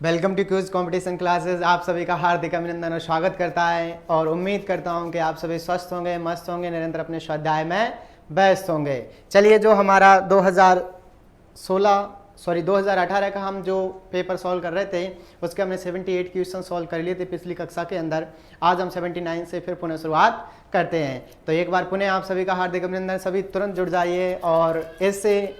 Welcome to quiz competition classes. आप सभी का हार्दिक अभिनंदन और स्वागत करता है और उम्मीद करता हूं कि आप सभी स्वस्थ होंगे, मस्त होंगे, निरंतर अपने स्वाध्याय में व्यस्त होंगे। चलिए, जो हमारा 2018 का हम जो पेपर सॉल्व कर रहे थे उसके हमने 78 क्वेश्चन सॉल्व कर लिए थे पिछली कक्षा के अंदर। आज हम 79 से फिर पुनः शुरुआत करते हैं। तो एक बार पुनः आप सभी का हार्दिक अभिनंदन। सभी तुरंत जुड़ जाइए और इससे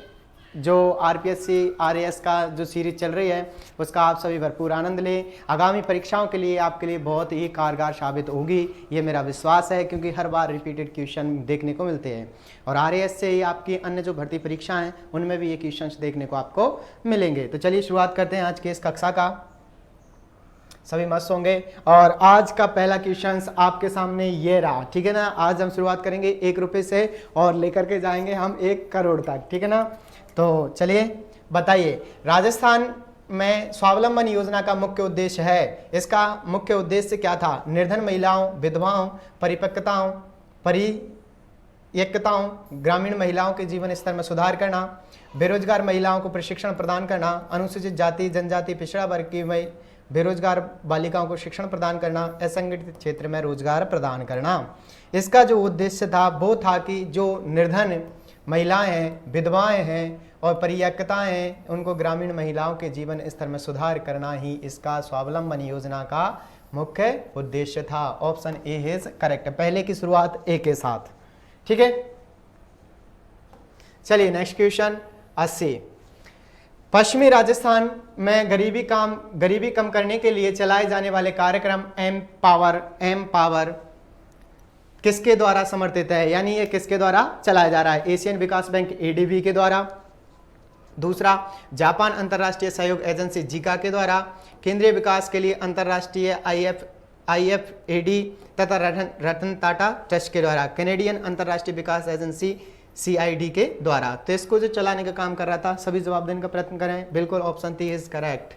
जो आरपीएससी आरएएस का जो सीरीज चल रही है उसका आप सभी भरपूर आनंद लें। आगामी परीक्षाओं के लिए आपके लिए बहुत ही कारगर साबित होगी, ये मेरा विश्वास है, क्योंकि हर बार रिपीटेड क्वेश्चन देखने को मिलते हैं और आरएएस से ही आपकी अन्य जो भर्ती परीक्षाएं हैं उनमें भी ये क्वेश्चन देखने को आपको मिलेंगे। तो चलिए शुरुआत करते हैं आज के इस कक्षा का। सभी मस्त होंगे और आज का पहला क्वेश्चन आपके सामने ये रहा, ठीक है ना। आज हम शुरुआत करेंगे 1 रुपये से और लेकर के जाएंगे हम 1 करोड़ तक, ठीक है ना। तो चलिए बताइए, राजस्थान में स्वावलंबन योजना का मुख्य उद्देश्य है, इसका मुख्य उद्देश्य क्या था? निर्धन महिलाओं, विधवाओं, परिपक्वताओं, परियक्ताओं, ग्रामीण महिलाओं के जीवन स्तर में सुधार करना, बेरोजगार महिलाओं को प्रशिक्षण प्रदान करना, अनुसूचित जाति जनजाति पिछड़ा वर्ग की बेरोजगार बालिकाओं को शिक्षण प्रदान करना, असंगठित क्षेत्र में रोजगार प्रदान करना। इसका जो उद्देश्य था वो था कि जो निर्धन महिलाएं हैं, विधवाएं हैं और परित्यक्ताएं हैं, उनको ग्रामीण महिलाओं के जीवन स्तर में सुधार करना ही इसका स्वावलंबन योजना का मुख्य उद्देश्य था। Option A is correct. पहले की शुरुआत ए के साथ, ठीक है। चलिए नेक्स्ट क्वेश्चन 80। पश्चिमी राजस्थान में गरीबी कम करने के लिए चलाए जाने वाले कार्यक्रम एम पावर किसके द्वारा समर्थित है, यानी ये किसके द्वारा चलाया जा रहा है? एशियन विकास बैंक एडीबी के द्वारा, दूसरा जापान अंतर्राष्ट्रीय सहयोग एजेंसी जीका के द्वारा, केंद्रीय विकास के लिए अंतर्राष्ट्रीय आईएफएडी तथा रतन टाटा ट्रस्ट के द्वारा, कैनेडियन अंतर्राष्ट्रीय विकास एजेंसी सीआईडी के द्वारा। तो इसको जो चलाने का काम कर रहा था, सभी जवाब देने का प्रयत्न करें। बिल्कुल ऑप्शन 3 इज करेक्ट,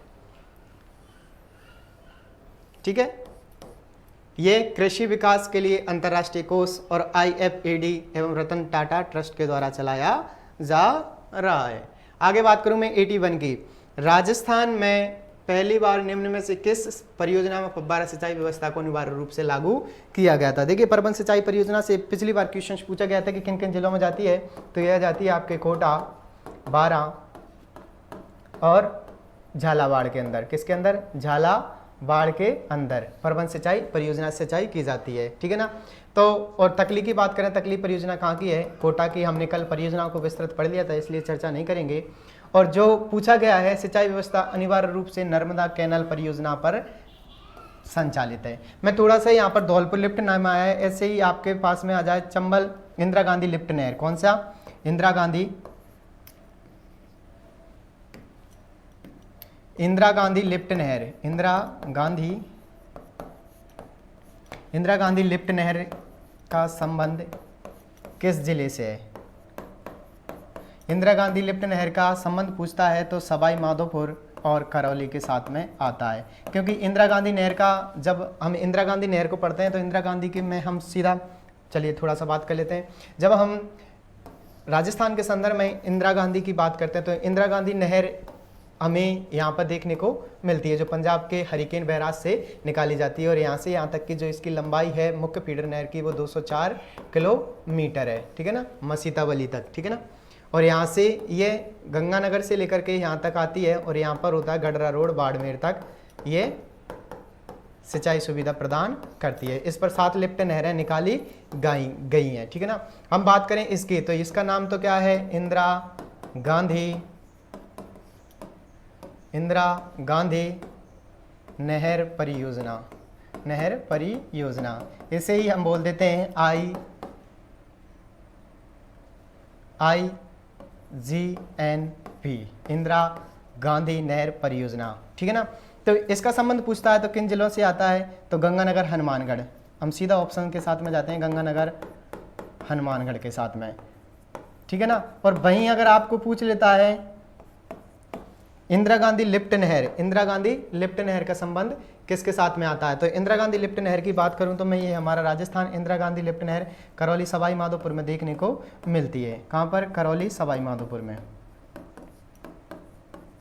ठीक है। ये कृषि विकास के लिए अंतर्राष्ट्रीय कोष और आईएफएडी एवं रतन टाटा ट्रस्ट के द्वारा चलाया जा रहा है। आगे बात करूं मैं 81 की। राजस्थान में पहली बार निम्न में से किस परियोजना में फव्वारा सिंचाई व्यवस्था को अनिवार्य रूप से लागू किया गया था? देखिए, प्रबंध सिंचाई परियोजना से पिछली बार क्वेश्चन पूछा गया था कि किन किन जिलों में जाती है, तो यह जाती है आपके कोटा, बारां और झालावाड़ के अंदर। किसके अंदर? झालावाड़ के अंदर प्रबंध सिंचाई परियोजना से सिंचाई की जाती है, ठीक है ना। तो और तकली की बात करें, तकली परियोजना कहाँ की है? कोटा की। हमने कल परियोजनाओं को विस्तृत पढ़ लिया था, इसलिए चर्चा नहीं करेंगे। और जो पूछा गया है, सिंचाई व्यवस्था अनिवार्य रूप से नर्मदा कैनाल परियोजना पर संचालित है। मैं थोड़ा सा यहाँ पर धौलपुर लिफ्ट नाम आया है, ऐसे ही आपके पास में आ जाए चंबल इंदिरा गांधी लिफ्ट नहर। कौन सा? इंदिरा गांधी लिफ्ट नहर। इंदिरा गांधी लिफ्ट नहर का संबंध किस जिले से है? इंदिरा गांधी लिफ्ट नहर का संबंध पूछता है तो सवाई माधोपुर और करौली के साथ में आता है, क्योंकि इंदिरा गांधी नहर का, जब हम इंदिरा गांधी नहर को पढ़ते हैं तो इंदिरा गांधी के में हम सीधा, चलिए थोड़ा सा बात कर लेते हैं। जब हम राजस्थान के संदर्भ में इंदिरा गांधी की बात करते हैं तो इंदिरा गांधी नहर हमें यहाँ पर देखने को मिलती है, जो पंजाब के हरिकेन बैराज से निकाली जाती है और यहाँ से यहाँ तक की जो इसकी लंबाई है मुख्य फीडर नहर की, वो 204 किलोमीटर है, ठीक है ना, मसीतावली तक, ठीक है ना। और यहाँ से ये गंगानगर से लेकर के यहाँ तक आती है और यहाँ पर होता है गडरा रोड बाड़मेर तक, ये सिंचाई सुविधा प्रदान करती है। इस पर 7 लिफ्ट नहरें निकाली गई हैं, ठीक है ना। हम बात करें इसकी, तो इसका नाम तो क्या है? इंदिरा गांधी नहर परियोजना। इसे ही हम बोल देते हैं IGNP, इंदिरा गांधी नहर परियोजना, ठीक है ना। तो इसका संबंध पूछता है तो किन जिलों से आता है? तो गंगानगर, हनुमानगढ़। हम सीधा ऑप्शन के साथ में जाते हैं, गंगानगर हनुमानगढ़ के साथ में, ठीक है ना। और वहीं अगर आपको पूछ लेता है इंदिरा गांधी लिफ्ट नहर का संबंध किसके साथ में आता है? तो इंदिरा गांधी लिफ्ट नहर की बात करूं तो मैं, ये हमारा राजस्थान, इंदिरा गांधी लिफ्ट नहर करौली सवाई माधोपुर में देखने को मिलती है। कहां पर? करौली सवाई माधोपुर में।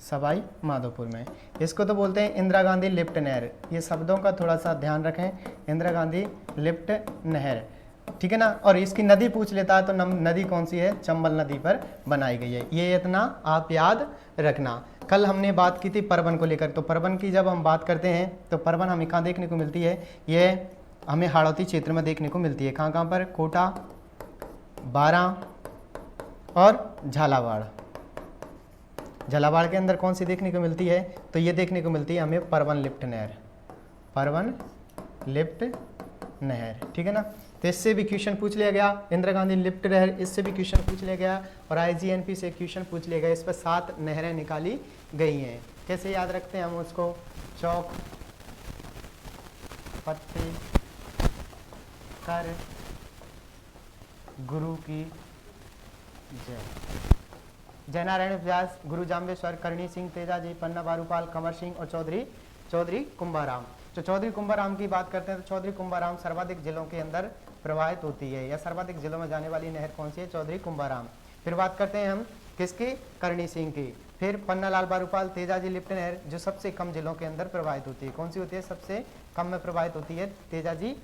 सवाई माधोपुर में। इसको तो बोलते हैं इंदिरा गांधी लिफ्ट नहर। ये शब्दों का थोड़ा सा ध्यान रखें, इंदिरा गांधी लिफ्ट नहर, ठीक है ना। और इसकी नदी पूछ लेता है तो नदी कौन सी है, चंबल नदी पर बनाई गई है। ये इतना आप याद रखना। कल हमने बात की थी परवन को लेकर, तो परवन की जब हम बात करते हैं तो परवन हमें कहाँ देखने को मिलती है, ये हमें हाड़ौती क्षेत्र में देखने को मिलती है। कहाँ कहाँ पर, कोटा, बारां और झालावाड़। झालावाड़ के अंदर कौन सी देखने को मिलती है, तो ये देखने को मिलती है हमें परवन लिफ्ट नहर, परवन लिफ्ट नहर, ठीक है ना। तो इससे भी क्वेश्चन पूछ लिया गया, इंदिरा गांधी लिफ्ट नहर, इससे भी क्वेश्चन पूछ लिया गया और IGNP से क्वेश्चन पूछ लिया गया। इस पर 7 नहरें निकाली गई हैं। कैसे याद रखते हैं हम उसको, चौक, पत्ती, कर, गुरु की जय, जयनारायण व्यास, गुरु जाम्बेश्वर, करणी सिंह, तेजाजी, पन्ना बारूपाल, कंवर सिंह और चौधरी कुंभाराम। तो चौधरी कुंभाराम की बात करते हैं तो चौधरी कुंभाराम सर्वाधिक जिलों के अंदर प्रवाहित होती है, या सर्वाधिक जिलों में जाने वाली नहर कौन सी है, चौधरी कुंभाराम। फिर बात करते हैं हम किसकी, करणी सिंह की। फिर पन्ना लाल बारूपाल, तेजाजी लिफ्ट नहर, जो सबसे कम जिलों के अंदर प्रवाहित होती है, कौन सी होती है, सबसे कम में प्रवाहित होती है, तेजाजी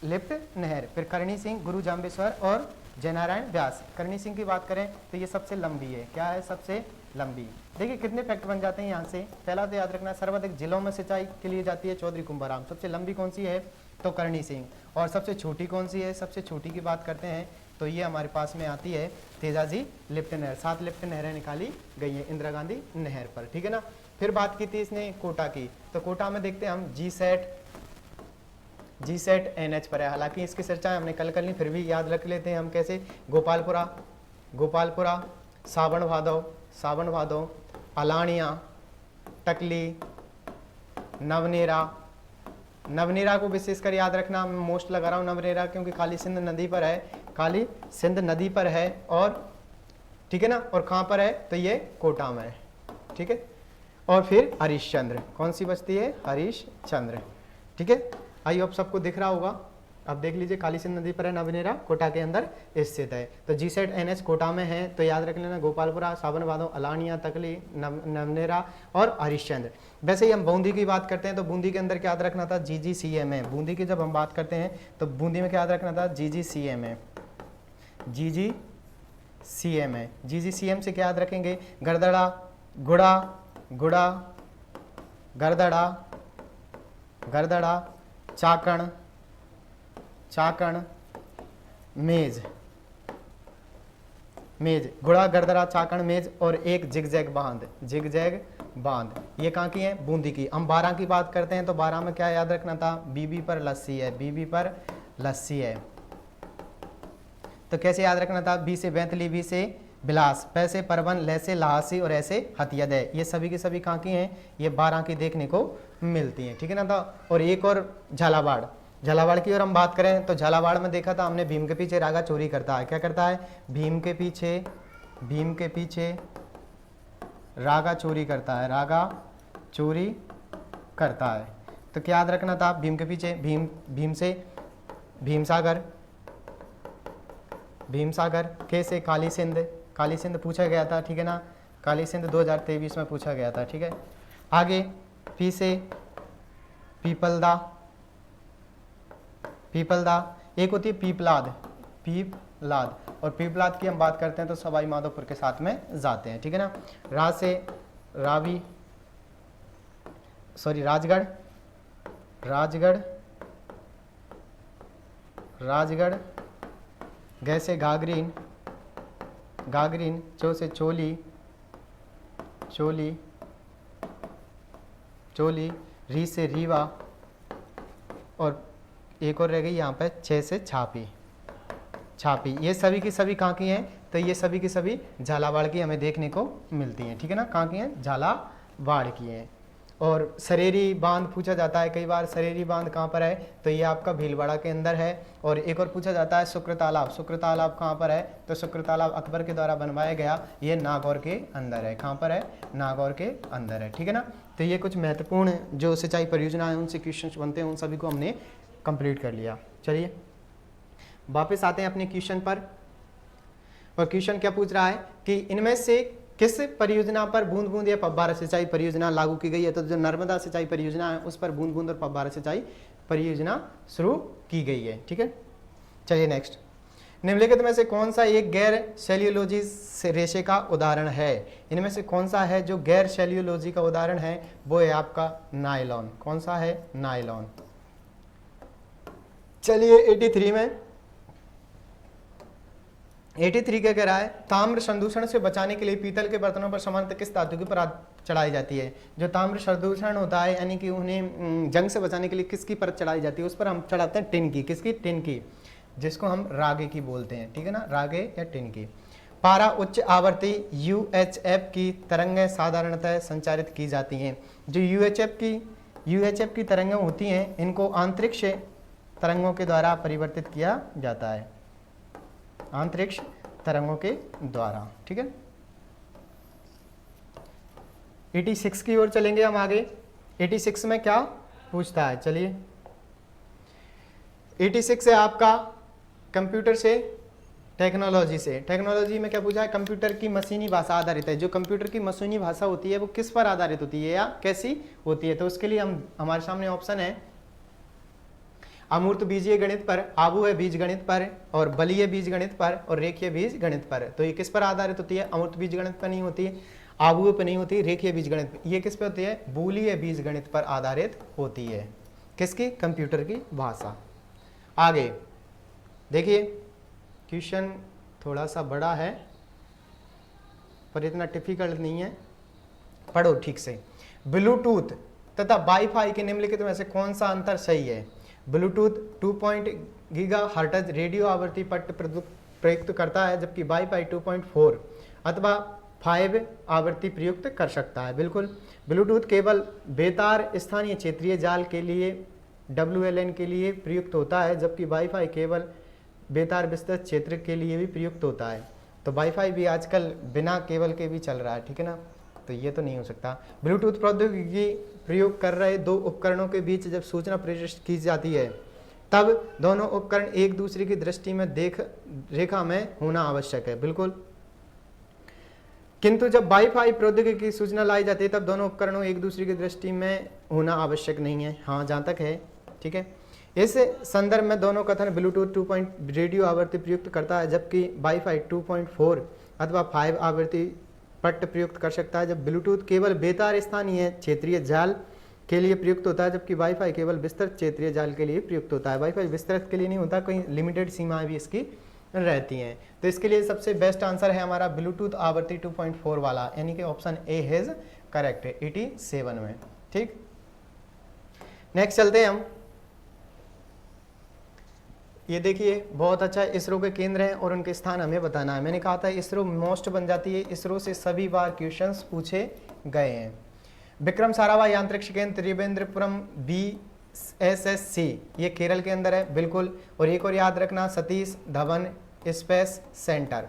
लिफ्ट नहर। फिर करणी सिंह, गुरु जाम्बेश्वर और जयनारायण व्यास। करणी सिंह की बात करें तो ये सबसे लंबी है, क्या है, सबसे लंबी। देखिए कितने फैक्ट बन जाते हैं यहाँ से। पहला तो याद रखना, सर्वाधिक जिलों में सिंचाई के लिए जाती है चौधरी कुंभाराम। सबसे लंबी कौन सी है, तो करणी सिंह। और सबसे छोटी कौन सी है, सबसे छोटी की बात करते हैं तो ये हमारे पास में आती है तेजाजी लिफ्ट नहर। 7 लिफ्ट नहरें निकाली गई हैं इंदिरा गांधी नहर पर, ठीक है ना। फिर बात की थी इसने कोटा की, तो कोटा में देखते हैं हम G-सेट NH पर है। हालांकि इसकी चर्चा हमने कल कर ली, फिर भी याद रख लेते हैं हम कैसे। गोपालपुरा, सावन भादव, अलानिया, टकली, नवनेरा को विशेषकर याद रखना। मैं मोस्ट लगा रहा हूँ नवनेरा, क्योंकि काली सिंध नदी पर है और ठीक है ना। और कहाँ पर है, तो ये कोटा में है, ठीक है। और फिर हरिश्चंद्र, कौन सी बचती है, हरिश्चंद्र, ठीक है। आई होप सबको दिख रहा होगा। अब देख लीजिए, काली सिंध नदी पर है नवनेरा, कोटा के अंदर स्थित है। तो G-सेट NH कोटा में है, तो याद रख लेना गोपालपुरा, सावन भादव, अलानिया, तकली, नवनेरा और हरिश्चंद्र। वैसे ही हम बूंदी की बात करते हैं तो बूंदी के अंदर क्या याद रखना था, GGCM है। बूंदी की जब हम बात करते हैं तो बूंदी में क्या याद रखना था, GGCM है, GGCM है। GGCM से क्या याद रखेंगे, गरदड़ा, गुड़ा, गरदड़ा, चाकण, मेज, गुड़ा, गरदरा, चाकण, मेज और एक जिगजैग बांध। ये कहाँ की है, बूंदी की। हम 12 की बात करते हैं तो 12 में क्या याद रखना था, बीबी पर लस्सी है। तो कैसे याद रखना था, बी से बैंतली, बी से बिलास, पै से परवन, लै से लहासी और ऐसे हथियद है। ये सभी की सभी कहाँ की हैं, ये 12 की देखने को मिलती हैं, ठीक है ना। था और एक और झालावाड़ की और हम बात करें तो झालावाड़ में देखा था हमने, भीम के पीछे रागा चोरी करता है। क्या करता है, भीम के पीछे रागा चोरी करता है। तो क्या याद रखना था, भीम के पीछे भीम से भीमसागर, के से काली सिंध पूछा गया था, ठीक है ना। काली सिंध 2023 में पूछा गया था, ठीक है। आगे पी से पीपलदा, एक होती है पीपलाद, और पीपलाद की हम बात करते हैं तो सवाई माधोपुर के साथ में जाते हैं, ठीक है ना। राज से राजगढ़, गै से घाघरीन, चो से चोली, री से रीवा और एक और रह गई यहाँ पर 6 से छापी। ये सभी की सभी कहाँ की हैं, तो ये सभी की सभी झालावाड़ की हमें देखने को मिलती हैं, ठीक है ना। कहाँ की हैं, झालावाड़ की हैं। और सरेरी बांध पूछा जाता है कई बार, सरेरी बांध कहाँ पर है, तो ये आपका भीलवाड़ा के अंदर है। और एक और पूछा जाता है शुक्र तालाब कहाँ पर है, तो शुक्र तालाब अकबर के द्वारा बनवाया गया, ये नागौर के अंदर है। कहाँ पर है, नागौर के अंदर है, ठीक है ना। तो ये कुछ महत्वपूर्ण जो सिंचाई परियोजना है उनसे क्वेश्चन बनते हैं, उन सभी को हमने कंप्लीट कर लिया। चलिए वापस आते हैं अपने क्वेश्चन पर। और क्वेश्चन क्या पूछ रहा है कि इनमें से किस परियोजना पर बूंद बूंद या फव्वारा सिंचाई परियोजना लागू की गई है? तो जो नर्मदा सिंचाई परियोजना है उस पर बूंद बूंद और फव्वारा सिंचाई परियोजना शुरू की गई है। ठीक है, चलिए नेक्स्ट। निम्नलिखित में से कौन सा एक गैर सेल्यूलोजी रेशे का उदाहरण है? इनमें से कौन सा है जो गैर सेल्यूलोजी का उदाहरण है? वो है आपका नायलॉन। कौन सा है? नायलॉन। चलिए 83 में 83 क्या कह रहा है? ताम्र संदूषण से बचाने के लिए पीतल के बर्तनों पर सामान्यतः किस धातु की परत चढ़ाई जाती है? जो ताम्र संदूषण होता है यानी कि उन्हें जंग से बचाने के लिए किसकी परत चढ़ाई जाती है? उस पर हम चढ़ाते हैं टिन की। किसकी? टिन की, जिसको हम रागे की बोलते हैं। ठीक है ना, रागे या टिन की। पारा उच्च आवृत्ति UHF की तरंगें साधारणतः संचारित की जाती हैं। जो UHF की तरंगें होती हैं इनको अंतरिक्ष तरंगों के द्वारा परिवर्तित किया जाता है, अंतरिक्ष तरंगों के द्वारा। ठीक है, 86 की ओर चलेंगे हम आगे। 86 में क्या पूछता है? चलिए 86 है आपका कंप्यूटर से टेक्नोलॉजी से। टेक्नोलॉजी में क्या पूछा है? कंप्यूटर की मशीनी भाषा आधारित है। जो कंप्यूटर की मशीनी भाषा होती है वो किस पर आधारित होती है या कैसी होती है? तो उसके लिए हमारे सामने ऑप्शन है अमूर्त बीजीय गणित पर, आबुह बीज गणित पर, और बलीय बीज गणित पर, और रेखीय बीज गणित पर। तो ये किस पर आधारित होती है? अमूर्त बीज गणित पर नहीं होती, आबुह पर नहीं होती, रेखीय बीज गणित पर। ये किस पे होती है? बूलीय बीज गणित पर आधारित होती है। किसकी? कंप्यूटर की भाषा। आगे देखिए, क्वेश्चन थोड़ा सा बड़ा है पर इतना डिफिकल्ट नहीं है, पढ़ो ठीक से। ब्लूटूथ तथा वाईफाई के निम्नलिखित में से कौन सा अंतर सही है? ब्लूटूथ 2 गीगाहर्ट्ज रेडियो आवृत्ति पट्ट प्रयुक्त करता है, जबकि वाईफाई 2.4 अथवा 5 आवृत्ति प्रयुक्त कर सकता है। बिल्कुल, ब्लूटूथ केवल बेतार स्थानीय क्षेत्रीय जाल के लिए WLAN के लिए प्रयुक्त होता है, जबकि वाईफाई केवल बेतार विस्तृत क्षेत्र के लिए भी प्रयुक्त होता है। तो वाईफाई भी आजकल बिना केबल के भी चल रहा है। ठीक है ना, तो ये तो नहीं हो सकता। ब्लूटूथ प्रौद्योगिकी प्रयोग कर रहे दो उपकरणों के बीच जब सूचना प्रेषित की जाती है तब दोनों उपकरण एक दूसरे की दृष्टि में रेखा में होना आवश्यक है। बिल्कुल, किंतु जब वाईफाई प्रौद्योगिकी की सूचना लाई जाती है तब दोनों उपकरणों एक दूसरे की दृष्टि में होना आवश्यक नहीं है। हाँ, जहाँ तक है ठीक है। इस संदर्भ में दोनों कथन ब्लूटूथ 2 रेडियो आवृत्ति प्रयुक्त करता है, जबकि वाईफाई 2.4 अथवा 5 आवृत्ति पट्ट प्रयुक्त कर सकता है। जब ब्लूटूथ केवल बेतार स्थानीय क्षेत्रीय जाल के लिए प्रयुक्त होता है, जबकि वाईफाई केवल विस्तृत क्षेत्रीय जाल के लिए प्रयुक्त होता है। वाईफाई विस्तृत के लिए नहीं होता, कहीं लिमिटेड सीमाएं भी इसकी रहती हैं। तो इसके लिए सबसे बेस्ट आंसर है हमारा ब्लूटूथ आवृत्ति 2.4 वाला, यानी कि ऑप्शन ए इज करेक्ट 87 में। ठीक, नेक्स्ट चलते हैं हम। ये देखिए बहुत अच्छा, इसरो के केंद्र हैं और उनके स्थान हमें बताना है। मैंने कहा था इसरो मोस्ट बन जाती है, इसरो से सभी बार क्वेश्चंस पूछे गए हैं। विक्रम साराभाई अंतरिक्ष केंद्र त्रिवेंद्रपुरम VSSC, ये केरल के अंदर है। बिल्कुल, और एक और याद रखना, Satish Dhawan space centre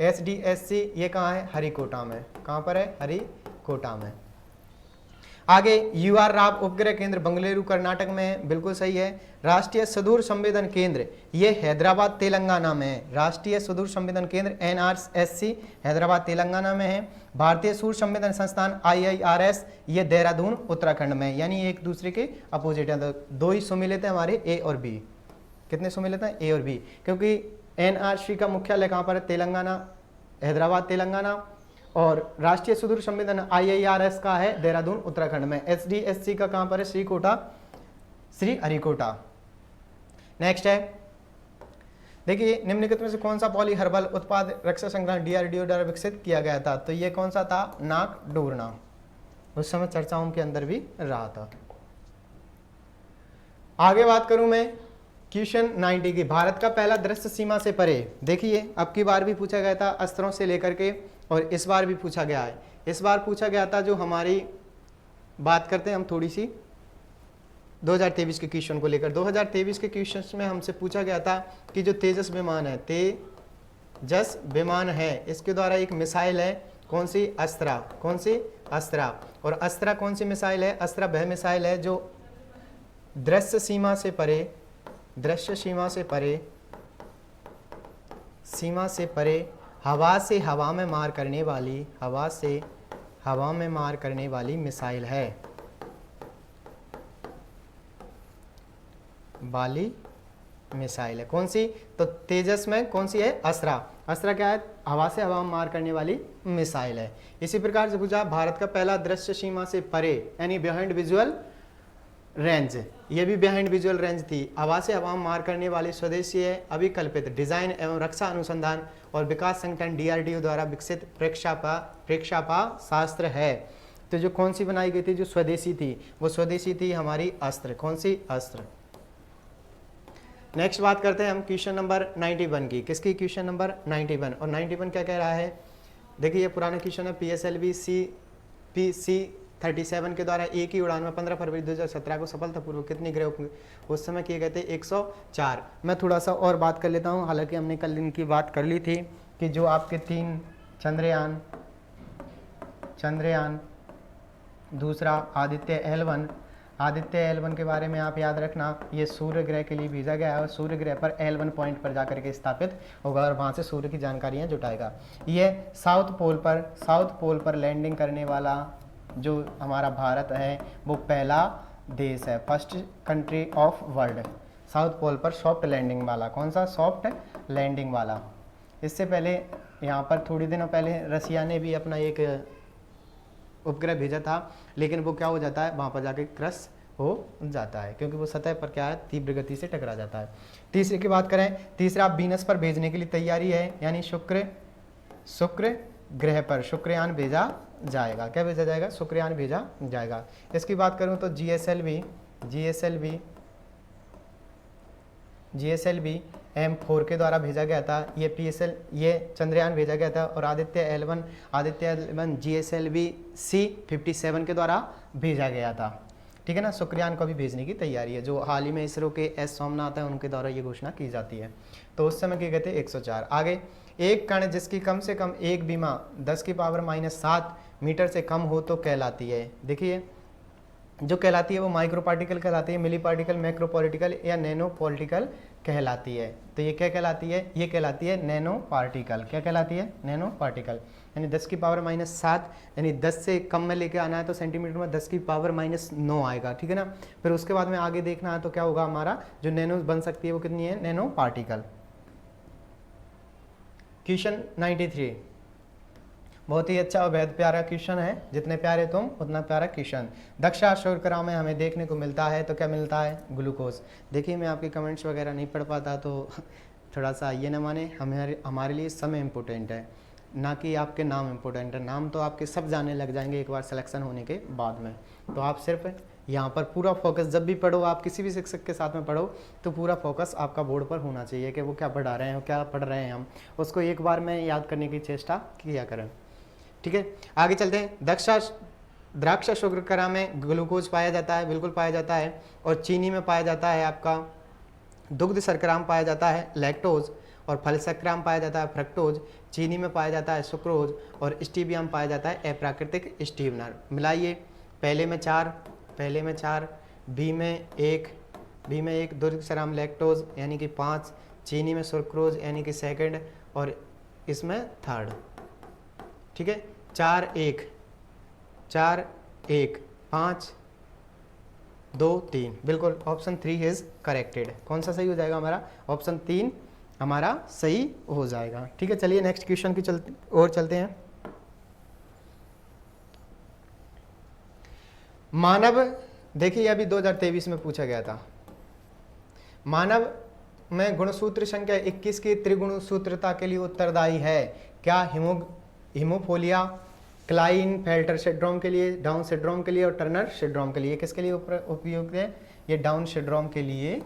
SDSC, ये कहाँ है? हरिकोटा में। कहाँ पर है? हरिकोटा में। आगे UR राव उपग्रह केंद्र बंगलुरु कर्नाटक में है। बिल्कुल सही है। राष्ट्रीय सुदूर संवेदन केंद्र ये हैदराबाद तेलंगाना में है। राष्ट्रीय सुदूर संवेदन केंद्र NRSC हैदराबाद तेलंगाना में है। भारतीय सूर्य संवेदन संस्थान IIRS ये देहरादून उत्तराखंड में है, यानी एक दूसरे के अपोजिट है। तो दो ही सम्मिलित है हमारे A और B। कितने सम्मिलित हैं? A और B, क्योंकि NRC का मुख्यालय कहाँ पर है? तेलंगाना, हैदराबाद तेलंगाना, और राष्ट्रीय सुदूर संवेदन IIRS का है देहरादून उत्तराखंड में। SDSC का कहाँ पर है? श्री हरिकोटा। नेक्स्ट है, देखिए निम्नलिखित में से कौन सा पॉली हर्बल उत्पाद रक्षा संगठन DRDO द्वारा विकसित किया गया था? तो ये कौन सा था? नाक डोरना। उस समय चर्चाओं के अंदर भी रहा था। आगे बात करूं मैं क्वेश्चन 90 की, भारत का पहला दृश्य सीमा से परे। देखिए अब की बार भी पूछा गया था अस्त्रों से लेकर के, और इस बार भी पूछा गया है। इस बार पूछा गया था, जो हमारी बात करते हैं हम थोड़ी सी 2023 के क्वेश्चन को लेकर। 2023 के क्वेश्चन में हमसे पूछा गया था कि जो तेजस विमान है, तेजस विमान है, इसके द्वारा एक मिसाइल है, कौन सी? अस्त्रा। कौन सी? अस्त्रा। और अस्त्रा कौन सी मिसाइल है? अस्त्रा वह मिसाइल है जो दृश्य सीमा से परे, दृश्य सीमा से परे हवा से हवा में मार करने वाली, हवा से हवा में मार करने वाली मिसाइल है, वाली मिसाइल है। कौन सी? तो तेजस में कौन सी है? अस्त्रा। अस्त्रा क्या है? हवा से हवा में मार करने वाली मिसाइल है। इसी प्रकार से पूछा भारत का पहला दृश्य सीमा से परे यानी बिहाइंड विजुअल रेंज, ये भी बिहाइंड विजुअल रेंज थी। हवा से हवा में मार करने वाली स्वदेशी है, अभिकल्पित डिजाइन एवं रक्षा अनुसंधान और विकास संगठन DRDO द्वारा विकसित प्रेक्षापा शास्त्र है। तो जो कौन सी बनाई गई थी, जो स्वदेशी थी, वो स्वदेशी थी हमारी अस्त्र। कौन सी? अस्त्र। नेक्स्ट बात करते हैं हम क्वेश्चन नंबर 91 की। किसकी? Question number 91। और 91 क्या कह रहा है? देखिए ये पुराना क्वेश्चन है। PSLV PC-37 के द्वारा एक ही उड़ान में 15 फरवरी 2017 को सफलतापूर्वक कितने ग्रह उस समय किए गए थे? 104। मैं थोड़ा सा और बात कर लेता हूँ, हालांकि हमने कल इनकी बात कर ली थी कि जो आपके 3 चंद्रयान, दूसरा आदित्य L1 के बारे में आप याद रखना, ये सूर्य ग्रह के लिए भेजा गया है और सूर्य ग्रह पर L1 पॉइंट पर जाकर के स्थापित होगा और वहाँ से सूर्य की जानकारियाँ जुटाएगा। ये साउथ पोल पर लैंडिंग करने वाला जो हमारा भारत है वो पहला देश है, first country of world, south pole पर सॉफ्ट लैंडिंग वाला। कौन सा? सॉफ्ट लैंडिंग वाला। इससे पहले यहाँ पर थोड़ी दिनों पहले रसिया ने भी अपना एक उपग्रह भेजा था, लेकिन वो क्या हो जाता है, वहाँ पर जाके क्रश हो जाता है क्योंकि वो सतह पर क्या है, तीव्र गति से टकरा जाता है। तीसरे की बात करें, तीसरा वीनस पर भेजने के लिए तैयारी है, यानी शुक्र ग्रह पर शुक्रयान भेजा जाएगा। क्या भेजा जाएगा? शुक्रयान भेजा जाएगा। इसकी बात करूँ तो GSLV M4 के द्वारा भेजा गया था। ये चंद्रयान भेजा गया था और आदित्य L1 GSLV C-57 के द्वारा भेजा गया था। ठीक है ना। शुक्रयान को भी भेजने की तैयारी है, जो हाल ही में इसरो के एस सोमनाथ है उनके द्वारा ये घोषणा की जाती है। तो उस समय किए गए थे 104। आगे, एक कण जिसकी कम से कम एक बीमा 10⁻⁷ मीटर से कम हो तो कहलाती है। देखिए जो कहलाती है वो माइक्रो पार्टिकल कहलाती है, मिली पार्टिकल, मैक्रो पार्टिकल या नैनो पार्टिकल कहलाती है। तो ये क्या कहलाती है? ये कहलाती है नैनो पार्टिकल। क्या कहलाती है? Nano particle. यानी 10⁻⁷, यानी 10 से कम में लेके आना है तो सेंटीमीटर में 10⁻�9 आएगा। ठीक है ना। फिर उसके बाद में आगे देखना है तो क्या होगा, हमारा जो नैनो बन सकती है वो कितनी है? Nano particle. क्वेश्चन 93 बहुत ही अच्छा और बेहद प्यारा क्वेश्चन है, जितने प्यारे तुम उतना प्यारा क्वेश्चन। दक्षा शर्करा में हमें देखने को मिलता है, तो क्या मिलता है? ग्लूकोज। देखिए मैं आपके कमेंट्स वगैरह नहीं पढ़ पाता तो थोड़ा सा ये न माने, हमारे लिए समय इम्पोर्टेंट है, ना कि आपके नाम इम्पोर्टेंट है। नाम तो आपके सब जाने लग जाएंगे एक बार सिलेक्शन होने के बाद में। तो आप सिर्फ यहाँ पर पूरा फोकस, जब भी पढ़ो आप किसी भी शिक्षक के साथ में पढ़ो तो पूरा फोकस आपका बोर्ड पर होना चाहिए कि वो क्या पढ़ा रहे हैं, क्या पढ़ रहे हैं, हम उसको एक बार में याद करने की चेष्टा किया करें। ठीक है, आगे चलते हैं। द्राक्ष शर्करा में ग्लूकोज पाया जाता है, बिल्कुल पाया जाता है। और चीनी में पाया जाता है आपका दुग्ध शर्करा में पाया जाता है लैक्टोज, और फल शर्करा में पाया जाता है फ्रक्टोज। चीनी में पाया जाता है सुक्रोज, और स्टीविया में पाया जाता है अप्राकृतिक स्टीवनर। मिलाइए, पहले में 4, बी में 1 दुग्ध शर्करा में लैक्टोज यानी कि 5, चीनी में सुक्रोज यानी कि सेकंड, और इसमें थर्ड। ठीक है, 4 1 5 2 3, बिल्कुल ऑप्शन 3 इज करेक्टेड। कौन सा सही हो जाएगा हमारा? ऑप्शन 3 हमारा सही हो जाएगा। ठीक है, चलिए नेक्स्ट क्वेश्चन की चलते हैं। मानव, देखिए अभी 2023 में पूछा गया था। मानव में गुणसूत्र संख्या 21 की त्रिगुणसूत्रता के लिए उत्तरदायी है। क्या? हीमोफिलिया, क्लाइनफेल्टर सिंड्रोम के लिए, डाउन सिंड्रोम के लिए और टर्नर सिंड्रोम के लिए। किसके लिए उपयुक्त है? ये डाउन सिंड्रोम के लिए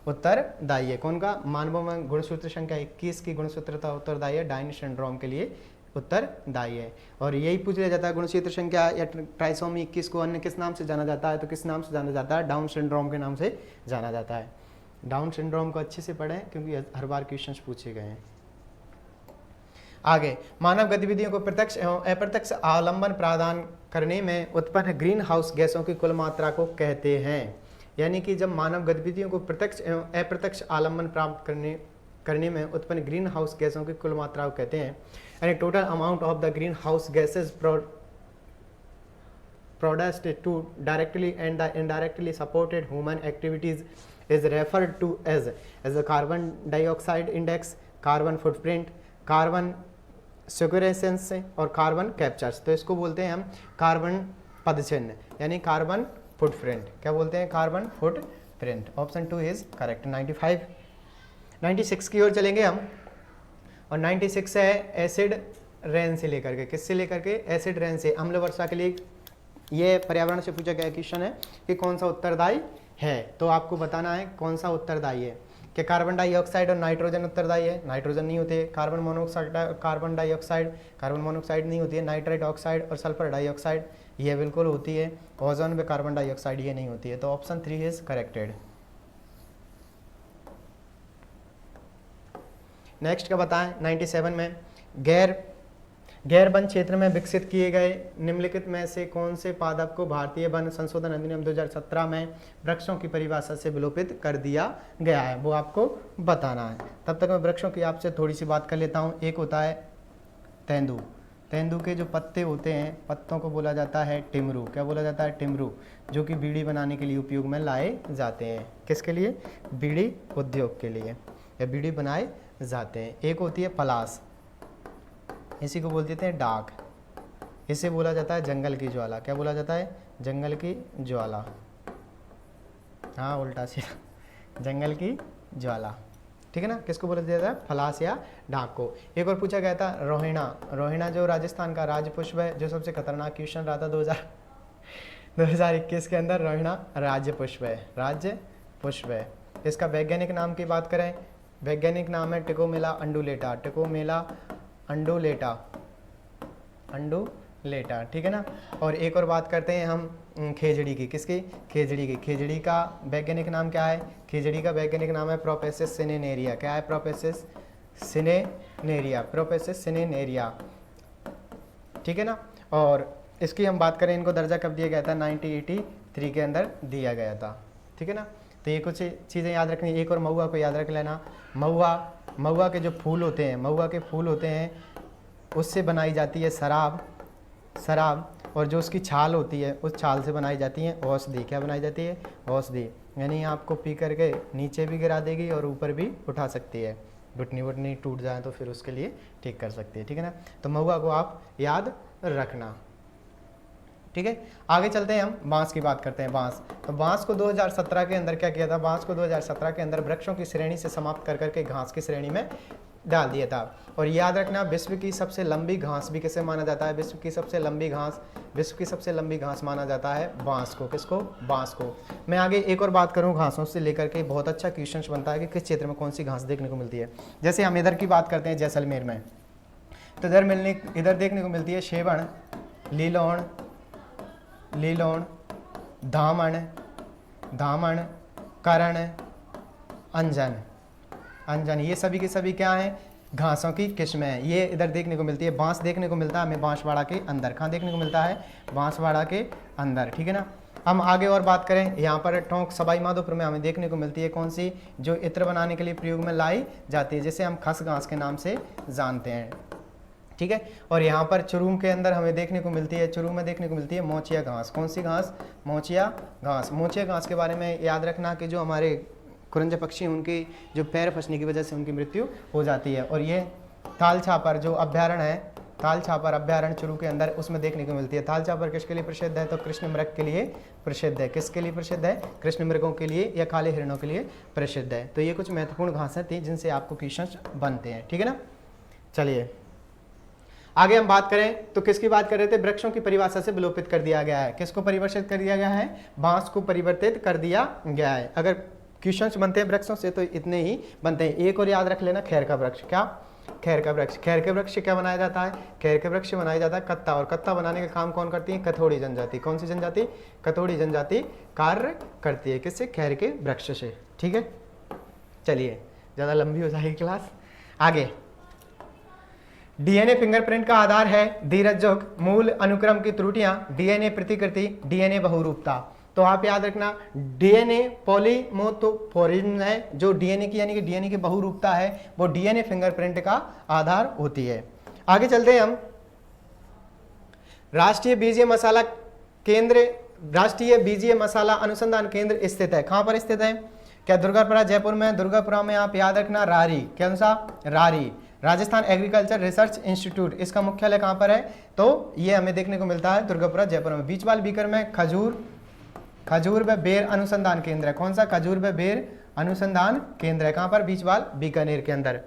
उत्तरदायी है। कौन का? मानवों में गुणसूत्र संख्या 21 की गुणसूत्रता उत्तरदायी है, डाउन सिंड्रोम के लिए उत्तरदायी है। और यही पूछ लिया जाता है गुणसूत्र संख्या या ट्राइसोमी 21 को अन्य किस नाम से जाना जाता है? तो किस नाम से जाना जाता है? डाउन सिंड्रोम के नाम से जाना जाता है। डाउन सिंड्रोम को अच्छे से पढ़ें क्योंकि हर बार क्वेश्चंस पूछे गए हैं। आगे, मानव गतिविधियों को प्रत्यक्ष एवं अप्रत्यक्ष आलंबन प्रदान करने में उत्पन्न ग्रीन हाउस गैसों की कुल मात्रा को कहते हैं। यानी कि जब मानव गतिविधियों को प्रत्यक्ष एवं अप्रत्यक्ष आलंबन प्राप्त करने करने में उत्पन्न ग्रीन हाउस गैसों की कुल मात्रा को कहते हैं। And total amount of the green house gases produced to directly and the indirectly supported human activities is referred to as the carbon dioxide index, carbon footprint, carbon sequestrations और carbon captures. तो इसको बोलते हैं हम carbon पदचिह्न यानी carbon footprint. क्या बोलते हैं? Carbon footprint. Option 2 is correct. 95 96 की ओर चलेंगे हम, और 96 है एसिड रेन से लेकर के, किससे लेकर के? एसिड रेन से, अम्ल वर्षा के लिए। ये पर्यावरण से पूछा गया क्वेश्चन है कि कौन सा उत्तरदायी है, तो आपको बताना है कौन सा उत्तरदायी है। कि कार्बन डाइऑक्साइड और नाइट्रोजन उत्तरदायी है? नाइट्रोजन नहीं होते। कार्बन मोनोऑक्साइड, कार्बन मोनोऑक्साइड नहीं होती है। नाइट्रेट ऑक्साइड और सल्फर डाइऑक्साइड ये बिल्कुल होती है। ओजोन में कार्बन डाइऑक्साइड ये नहीं होती है। तो ऑप्शन 3 इज करेक्टेड। नेक्स्ट का बताएं 97 में, गैर वन क्षेत्र में विकसित किए गए निम्नलिखित में से कौन से पादप को भारतीय वन संशोधन अधिनियम 2017 में वृक्षों की परिभाषा से विलोपित कर दिया गया है, वो आपको बताना है। तब तक मैं वृक्षों की आपसे थोड़ी सी बात कर लेता हूँ। एक होता है तेंदू। तेंदू के जो पत्ते होते हैं, पत्तों को बोला जाता है टिमरू। क्या बोला जाता है? टिमरू, जो कि बीड़ी बनाने के लिए उपयोग में लाए जाते हैं। किसके लिए? बीड़ी उद्योग के लिए या बीड़ी बनाए जाते हैं। एक होती है पलाश, इसी को बोल देते हैं डाक। इसे बोला जाता है जंगल की ज्वाला। क्या बोला जाता है? जंगल की ज्वाला। हाँ उल्टा सीधा, जंगल की ज्वाला। ठीक है ना? किसको बोला जाता है? फलास या डाक को। एक और पूछा गया था रोहिणा। रोहिणा जो राजस्थान का राज्य पुष्प है, जो सबसे खतरनाक क्वेश्चन रहा था 2021 के अंदर। रोहिणा राज्य पुष्प है, राज्य पुष्प है। इसका वैज्ञानिक नाम की बात करें, वैज्ञानिक नाम है टिकोमेला अंडुलेटा। टिकोमेला अंडुलेटा, ठीक है ना? और एक और बात करते हैं हम खेजड़ी की। किसकी? खेजड़ी की। खेजड़ी का वैज्ञानिक नाम क्या है? खेजड़ी का वैज्ञानिक नाम है प्रोपेसिस सिनेनेरिया। क्या है? प्रोपेसिस सिनेनेरिया, प्रोपेसिस सिनेनेरिया, ठीक है ना? और इसकी हम बात करें, इनको दर्जा कब दिया गया था? 1983 के अंदर दिया गया था, ठीक है ना? तो ये कुछ चीज़ें याद रखनी। एक और महुआ को याद रख लेना। महुआ के जो फूल होते हैं, महुआ के फूल होते हैं, उससे बनाई जाती है शराब, और जो उसकी छाल होती है, उस छाल से बनाई जाती है औषधि। क्या बनाई जाती है? औषधि। यानी आपको पी करके नीचे भी गिरा देगी और ऊपर भी उठा सकती है। घुटनी वुटनी टूट जाए तो फिर उसके लिए ठीक कर सकती है, ठीक है ना? तो महुआ को आप याद रखना, ठीक है? आगे चलते हैं, हम बांस की बात करते हैं। बांस, तो बांस को 2017 के अंदर क्या किया था? बांस को 2017 के अंदर वृक्षों की श्रेणी से समाप्त कर करके घास की श्रेणी में डाल दिया था। और याद रखना, विश्व की सबसे लंबी घास भी किसे माना जाता है? विश्व की सबसे लंबी घास माना जाता है बांस को। किसको? बांस को। मैं आगे एक और बात करूं घासों से लेकर के, बहुत अच्छा क्वेश्चन बनता है कि किस क्षेत्र में कौन सी घास देखने को मिलती है। जैसे हम इधर की बात करते हैं जैसलमेर में, तो इधर देखने को मिलती है शेवण, लीलोन, धामण, करण, अंजन, ये सभी के सभी क्या हैं? घासों की किस्में हैं। ये इधर देखने को मिलती है। बांस देखने को मिलता है हमें बांसवाड़ा के अंदर। कहाँ देखने को मिलता है? बांसवाड़ा के अंदर, ठीक है ना? हम आगे और बात करें, यहाँ पर टोंक सवाई माधोपुर में हमें देखने को मिलती है कौन सी? जो इत्र बनाने के लिए प्रयोग में लाई जाती है, जिसे हम खस घास के नाम से जानते हैं, ठीक है? और यहाँ पर चुरूम के अंदर हमें देखने को मिलती है, चुरूम में देखने को मिलती है मोचिया घास। कौन सी घास? मोचिया घास। मोचिया घास के बारे में याद रखना कि जो हमारे कुरंज पक्षी, उनकी जो पैर फंसने की वजह से उनकी मृत्यु हो जाती है। और ये ताल छापर जो अभ्यारण्य है, ताल छापर अभ्यारण्य चुरू के अंदर, उसमें देखने को मिलती है। ताल छापर किसके लिए प्रसिद्ध है? तो कृष्ण मृग के लिए प्रसिद्ध है। किसके लिए प्रसिद्ध है? कृष्ण मृगों के लिए या काले हिरणों के लिए प्रसिद्ध है। तो ये कुछ महत्वपूर्ण घासें थी जिनसे आपको क्वेश्चन बनते हैं, ठीक है ना? चलिए आगे हम बात करें तो किसकी बात कर रहे थे? वृक्षों की परिभाषा से विलोपित कर दिया गया है। किसको परिवर्तित कर दिया गया है? बांस को परिवर्तित कर दिया गया है। अगर क्वेश्चंस बनते हैं वृक्षों से तो इतने ही बनते हैं। एक और याद रख लेना, खैर का वृक्ष। क्या? खैर का वृक्ष। खैर के वृक्ष से क्या बनाया जाता है? खैर के वृक्ष से बनाया जाता है कत्ता। और कत्ता बनाने का काम कौन करती है? कथोड़ी जनजाति। कौन सी जनजाति? कथोड़ी जनजाति कार्य करती है। किससे? खैर के वृक्ष से, ठीक है? चलिए, ज़्यादा लंबी हो जाएगी क्लास। आगे, डीएनए फिंगरप्रिंट का आधार है धीरज जोग, मूल अनुक्रम की त्रुटियां, डीएनए प्रतिकृति, डीएनए बहुरूपता। तो आप याद रखना डीएनए पॉलीमोर्फोरिज्म है, जो डीएनए की यानी कि डीएनए की बहुरूपता है वो डीएनए फिंगरप्रिंट का आधार होती है। आगे चलते हैं हम। राष्ट्रीय बीजीय मसाला केंद्र, राष्ट्रीय बीजीय मसाला अनुसंधान केंद्र स्थित है, कहां पर स्थित है? क्या दुर्गापुरा जयपुर में? दुर्गापुरा में आप याद रखना रारी, कौन सा? रारी। राजस्थान एग्रीकल्चर रिसर्च इंस्टीट्यूट, इसका मुख्यालय कहां पर है? तो ये हमें देखने को मिलता है दुर्गापुरा जयपुर में। बीचवाल बीकर में खजूर व बेर अनुसंधान केंद्र है, कौन सा? खजूर व बेर अनुसंधान केंद्र है, कहां पर? बीचवाल बीकानेर के अंदर।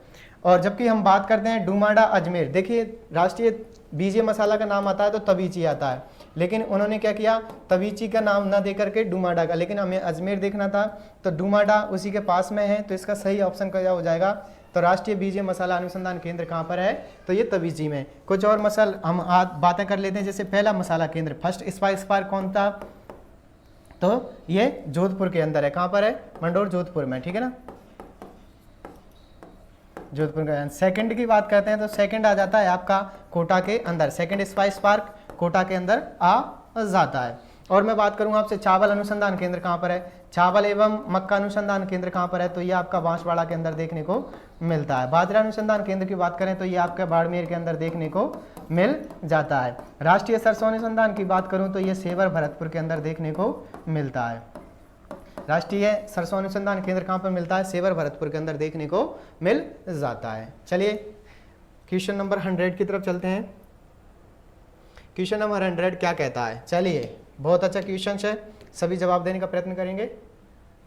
और जबकि हम बात करते हैं डूमाडा अजमेर, देखिए राष्ट्रीय बीजीय मसाला का नाम आता है तो तवीची आता है, लेकिन उन्होंने क्या किया, तवीची का नाम ना दे करके डूमाडा का, लेकिन हमें अजमेर देखना था तो डूमाडा उसी के पास में है, तो इसका सही ऑप्शन क्या हो जाएगा? तो राष्ट्रीय बीजीय मसाला अनुसंधान केंद्र कहाँ पर है? तो ये तवीची में। कुछ और मसल हम बातें कर लेते हैं, जैसे पहला मसाला केंद्र फर्स्ट स्पाइस पार्क कौन था? तो ये जोधपुर के अंदर है, कहाँ पर है? मंडोर जोधपुर में, ठीक है ना, जोधपुर का। सेकंड की बात करते हैं तो सेकंड आ जाता है आपका कोटा के अंदर, सेकंड स्पाइस पार्क कोटा के अंदर आ जाता है। और मैं बात करूंगा आपसे चावल अनुसंधान केंद्र कहाँ पर है? चावल एवं मक्का अनुसंधान केंद्र कहाँ पर है? तो ये आपका बांसवाड़ा के अंदर देखने को मिलता है। बाजरा अनुसंधान केंद्र की बात करें तो ये आपका बाड़मेर के अंदर देखने को मिल जाता है। राष्ट्रीय सरसों अनुसंधान की बात करूं तो ये सेवर भरतपुर के अंदर देखने को मिलता है। राष्ट्रीय सरसों अनुसंधान केंद्र कहाँ पर मिलता है? सेवर भरतपुर के अंदर देखने को मिल जाता है। चलिए क्वेश्चन नंबर 100 की तरफ चलते हैं। क्वेश्चन नंबर 100 क्या कहता है? चलिए बहुत अच्छा क्वेश्चन है, सभी जवाब देने का प्रयत्न करेंगे।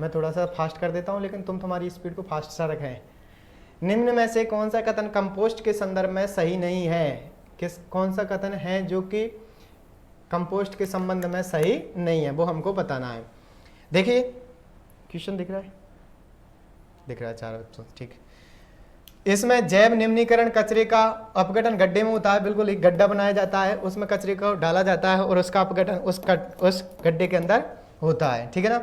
मैं थोड़ा सा फास्ट कर देता हूँ, लेकिन तुम तुम्हारी स्पीड को फास्ट सा रखें। निम्न में से कौन सा कथन कंपोस्ट के संदर्भ में सही नहीं है? कौन सा कथन है जो कि कंपोस्ट के संबंध में सही नहीं है, वो हमको बताना है। देखिए क्वेश्चन दिख रहा है, दिख रहा है चार बच्चों, ठीक। इसमें जैव निम्नीकरण कचरे का अपघटन गड्ढे में होता है, बिल्कुल एक गड्ढा बनाया जाता है, उसमें कचरे को डाला जाता है और उसका अपघटन उस गड्ढे के अंदर होता है, ठीक है ना।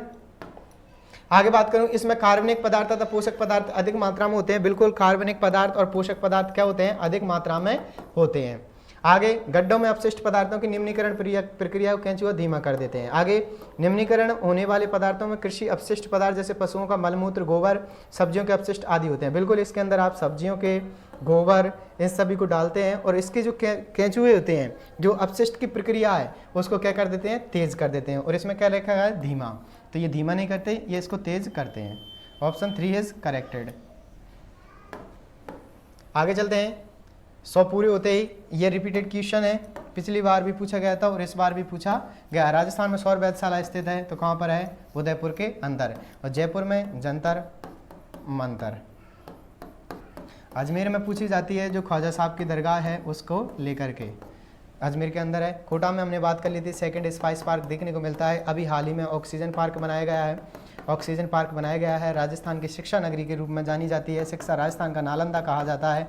आगे बात करूं, इसमें कार्बनिक पदार्थ तथा पोषक पदार्थ अधिक मात्रा में होते हैं, बिल्कुल कार्बनिक पदार्थ और पोषक पदार्थ क्या होते हैं? अधिक मात्रा में होते हैं। आगे गड्ढों में अपशिष्ट पदार्थों की निम्नीकरण प्रक्रिया को केंचुआ धीमा कर देते हैं। आगे निम्नीकरण होने वाले पदार्थों में कृषि अपशिष्ट पदार्थ जैसे पशुओं का मलमूत्र, गोबर, सब्जियों के अपशिष्ट आदि होते हैं। बिल्कुल इसके अंदर आप सब्जियों के गोबर इन सभी को डालते हैं और इसके जो केंचुए होते हैं, जो अपशिष्ट की प्रक्रिया है उसको क्या कर देते हैं? तेज कर देते हैं। और इसमें क्या लिखा है? धीमा। तो ये धीमा नहीं करते, ये इसको तेज करते हैं। Option 3 is corrected. आगे चलते हैं। 100 पूरे होते ही, ये रिपीटेड क्वेश्चन है, पिछली बार भी पूछा गया था और इस बार भी पूछा गया। राजस्थान में सौर वेधशाला स्थित है, तो कहाँ पर है? उदयपुर के अंदर। और जयपुर में जंतर मंतर। अजमेर में पूछी जाती है, जो ख्वाजा साहब की दरगाह है उसको लेकर के, अजमेर के अंदर है। कोटा में हमने बात कर ली थी, सेकंड स्पाइस पार्क देखने को मिलता है। अभी हाल ही में ऑक्सीजन पार्क बनाया गया है, ऑक्सीजन पार्क बनाया गया है। राजस्थान की शिक्षा नगरी के रूप में जानी जाती है, शिक्षा राजस्थान का नालंदा कहा जाता है,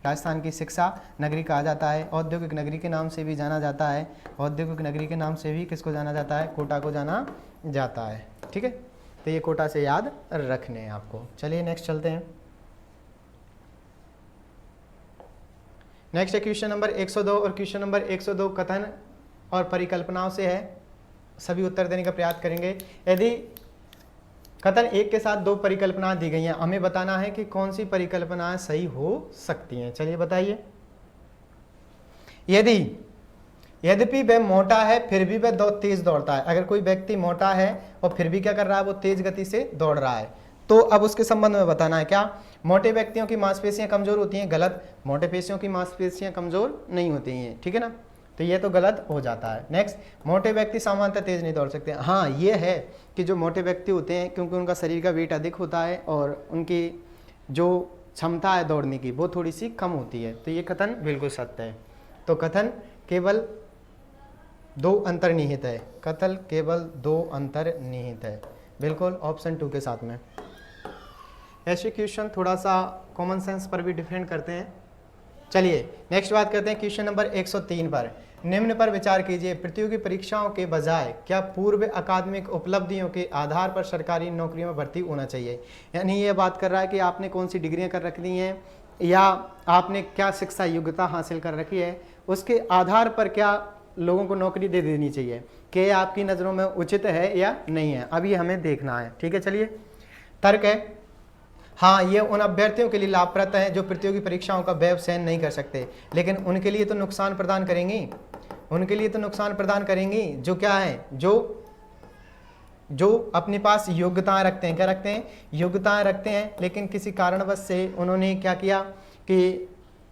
राजस्थान की शिक्षा नगरी कहा जाता है। औद्योगिक नगरी के नाम से भी जाना जाता है, औद्योगिक नगरी के नाम से भी किसको जाना जाता है? कोटा को जाना जाता है, ठीक है। तो ये कोटा से याद रखने हैं आपको। चलिए नेक्स्ट चलते हैं। नेक्स्ट है क्वेश्चन नंबर 102 और क्वेश्चन नंबर 102 कथन और परिकल्पनाओं से है, सभी उत्तर देने का प्रयास करेंगे। यदि कथन 1 के साथ 2 परिकल्पना दी गई हैं, हमें बताना है कि कौन सी परिकल्पनाएं सही हो सकती हैं। चलिए बताइए। यद्यपि वह मोटा है फिर भी वह तेज दौड़ता है। अगर कोई व्यक्ति मोटा है और फिर भी क्या कर रहा है? वो तेज गति से दौड़ रहा है, तो अब उसके संबंध में बताना है। क्या मोटे व्यक्तियों की मांसपेशियां कमजोर होती हैं? गलत, मोटे पेशियों की मांसपेशियां कमजोर नहीं होती हैं, ठीक है ना, तो ये तो गलत हो जाता है। नेक्स्ट, मोटे व्यक्ति सामान्यतः तेज नहीं दौड़ सकते। हाँ, ये है कि जो मोटे व्यक्ति होते हैं, क्योंकि उनका शरीर का वेट अधिक होता है और उनकी जो क्षमता है दौड़ने की वो थोड़ी सी कम होती है, तो ये कथन बिल्कुल सत्य है। तो कथन केवल 2 अंतर्निहित है, कथन केवल 2 अंतर्निहित है, बिल्कुल ऑप्शन 2 के साथ में। ऐसे क्वेश्चन थोड़ा सा कॉमन सेंस पर भी डिपेंड करते हैं। चलिए नेक्स्ट बात करते हैं क्वेश्चन नंबर 103 पर। निम्न पर विचार कीजिए, प्रतियोगी परीक्षाओं के बजाय क्या पूर्व अकादमिक उपलब्धियों के आधार पर सरकारी नौकरियों में भर्ती होना चाहिए। यानी ये बात कर रहा है कि आपने कौन सी डिग्रियां कर रखी हैं या आपने क्या शिक्षा योग्यता हासिल कर रखी है, उसके आधार पर क्या लोगों को नौकरी दे देनी चाहिए कि ये आपकी नज़रों में उचित है या नहीं है, अब ये हमें देखना है। ठीक है, चलिए तर्क है, हाँ ये उन अभ्यर्थियों के लिए लाभप्रद है जो प्रतियोगी परीक्षाओं का व्यय सहन नहीं कर सकते, लेकिन उनके लिए तो नुकसान प्रदान करेंगी, उनके लिए तो नुकसान प्रदान करेंगी जो क्या है, जो अपने पास योग्यताएं रखते हैं। क्या रखते हैं? योग्यताएं रखते हैं, लेकिन किसी कारणवश से उन्होंने क्या किया कि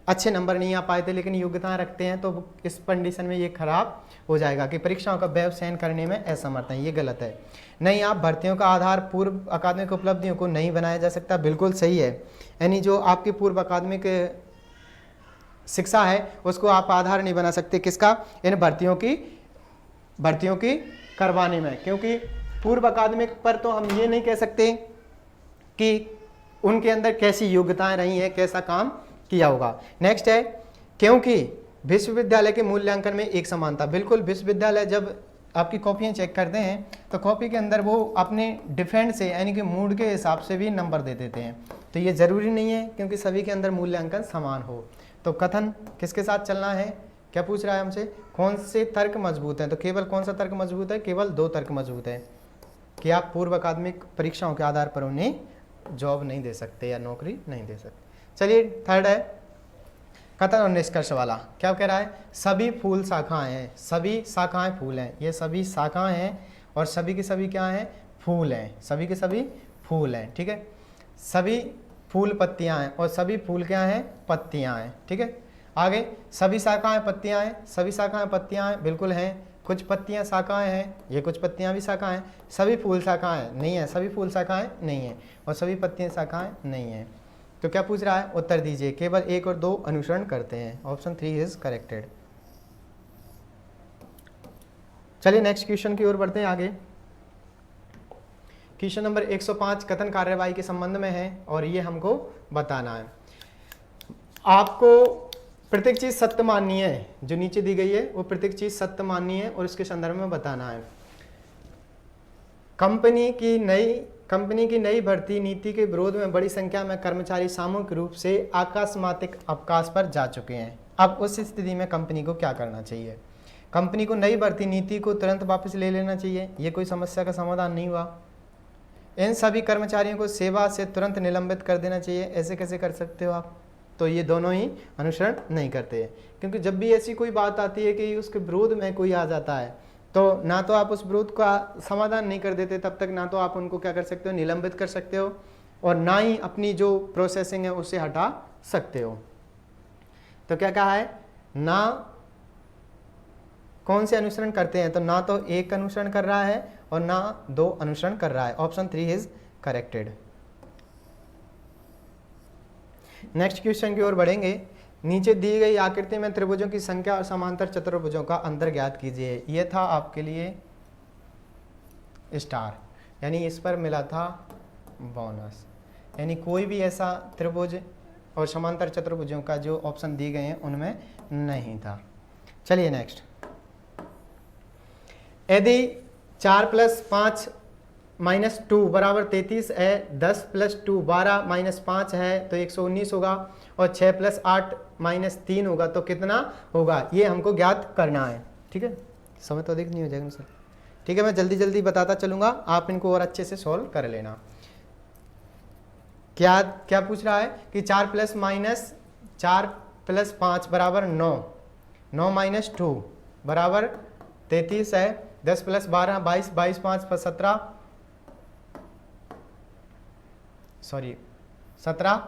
अच्छे नंबर नहीं आ पाए थे, लेकिन योग्यताएं रखते हैं, तो इस कंडीशन में ये खराब हो जाएगा कि परीक्षाओं का व्यय सहन करने में असमर्थ है। ये गलत है। नहीं, आप भर्तियों का आधार पूर्व अकादमिक उपलब्धियों को नहीं बनाया जा सकता, बिल्कुल सही है। यानी जो आपकी पूर्व अकादमिक शिक्षा है उसको आप आधार नहीं बना सकते, किसका? इन भर्तियों की करवाने में, क्योंकि पूर्व अकादमिक पर तो हम ये नहीं कह सकते कि उनके अंदर कैसी योग्यताएं रही हैं, कैसा काम किया होगा। नेक्स्ट है, क्योंकि विश्वविद्यालय के मूल्यांकन में एक समानता। बिल्कुल, विश्वविद्यालय जब आपकी कॉपियाँ चेक करते हैं तो कॉपी के अंदर वो अपने डिफेंड से यानी कि मूड के हिसाब से भी नंबर दे देते हैं, तो ये ज़रूरी नहीं है क्योंकि सभी के अंदर मूल्यांकन समान हो। तो कथन किसके साथ चलना है? क्या पूछ रहा है हमसे? कौन से तर्क मजबूत हैं? तो केवल कौन सा तर्क मजबूत है? केवल 2 तर्क मजबूत है कि आप पूर्व अकादमिक परीक्षाओं के आधार पर उन्हें जॉब नहीं दे सकते या नौकरी नहीं दे सकते। चलिए थर्ड है कथन और निष्कर्ष वाला। क्या कह रहा है? सभी फूल शाखाएं हैं, सभी शाखाएं फूल हैं। ये सभी शाखाएं हैं और सभी के सभी क्या हैं? फूल हैं। सभी के सभी फूल हैं। ठीक है, सभी फूल पत्तियां हैं और सभी फूल क्या हैं? पत्तियां हैं। ठीक है, आगे सभी शाखाएं पत्तियां हैं, सभी शाखाएं पत्तियां हैं, बिल्कुल हैं। कुछ पत्तियां शाखाएं हैं, ये कुछ पत्तियां भी शाखाएं हैं। सभी फूल शाखाएं नहीं है, सभी फूल शाखाएं नहीं है और सभी पत्तियां शाखाएं नहीं है। तो क्या पूछ रहा है? उत्तर दीजिए। केवल 1 और 2 अनुसरण करते हैं। Option 3 is corrected. चलिए नेक्स्ट क्वेश्चन की ओर बढ़ते हैं आगे। क्वेश्चन नंबर 105 कथन कार्यवाही के संबंध में है और ये हमको बताना है। आपको प्रत्येक चीज सत्य माननी है, जो नीचे दी गई है वो प्रत्येक चीज सत्य माननी है और इसके संदर्भ में बताना है। कंपनी की नई भर्ती नीति के विरोध में बड़ी संख्या में कर्मचारी सामूहिक रूप से अकस्मात अवकाश पर जा चुके हैं। अब उस स्थिति में कंपनी को क्या करना चाहिए? कंपनी को नई भर्ती नीति को तुरंत वापस ले लेना चाहिए, ये कोई समस्या का समाधान नहीं हुआ। इन सभी कर्मचारियों को सेवा से तुरंत निलंबित कर देना चाहिए, ऐसे कैसे कर सकते हो आप? तो ये दोनों ही अनुसरण नहीं करते हैं, क्योंकि जब भी ऐसी कोई बात आती है कि उसके विरोध में कोई आ जाता है तो ना तो आप उस विरोध का समाधान नहीं कर देते, तब तक ना तो आप उनको क्या कर सकते हो? निलंबित कर सकते हो, और ना ही अपनी जो प्रोसेसिंग है उसे हटा सकते हो। तो क्या कहा है? ना कौन से अनुसरण करते हैं? तो ना तो 1 अनुसरण कर रहा है और ना 2 अनुसरण कर रहा है। Option 3 is corrected. Next question की ओर बढ़ेंगे। नीचे दी गई आकृति में त्रिभुजों की संख्या और समांतर चतुर्भुजों का अंतर ज्ञात कीजिए। ये था आपके लिए स्टार, यानी इस पर मिला था बोनस, यानी कोई भी ऐसा त्रिभुज और समांतर चतुर्भुजों का जो ऑप्शन दिए गए हैं उनमें नहीं था। चलिए नेक्स्ट, यदि 4 + 5 - 2 = 33 है, 10 + 2 12 - 5 है तो 119 होगा, और 6 + 8 - 3 होगा तो कितना होगा? ये हमको ज्ञात करना है। ठीक है, समय तो अधिक नहीं हो जाएगा सर। ठीक है, मैं जल्दी जल्दी बताता चलूँगा, आप इनको और अच्छे से सॉल्व कर लेना। क्या पूछ रहा है कि 4 + 5 = 9, 9 - 2 = 33 है, 10 + 12 22, 22 + 5 = 17,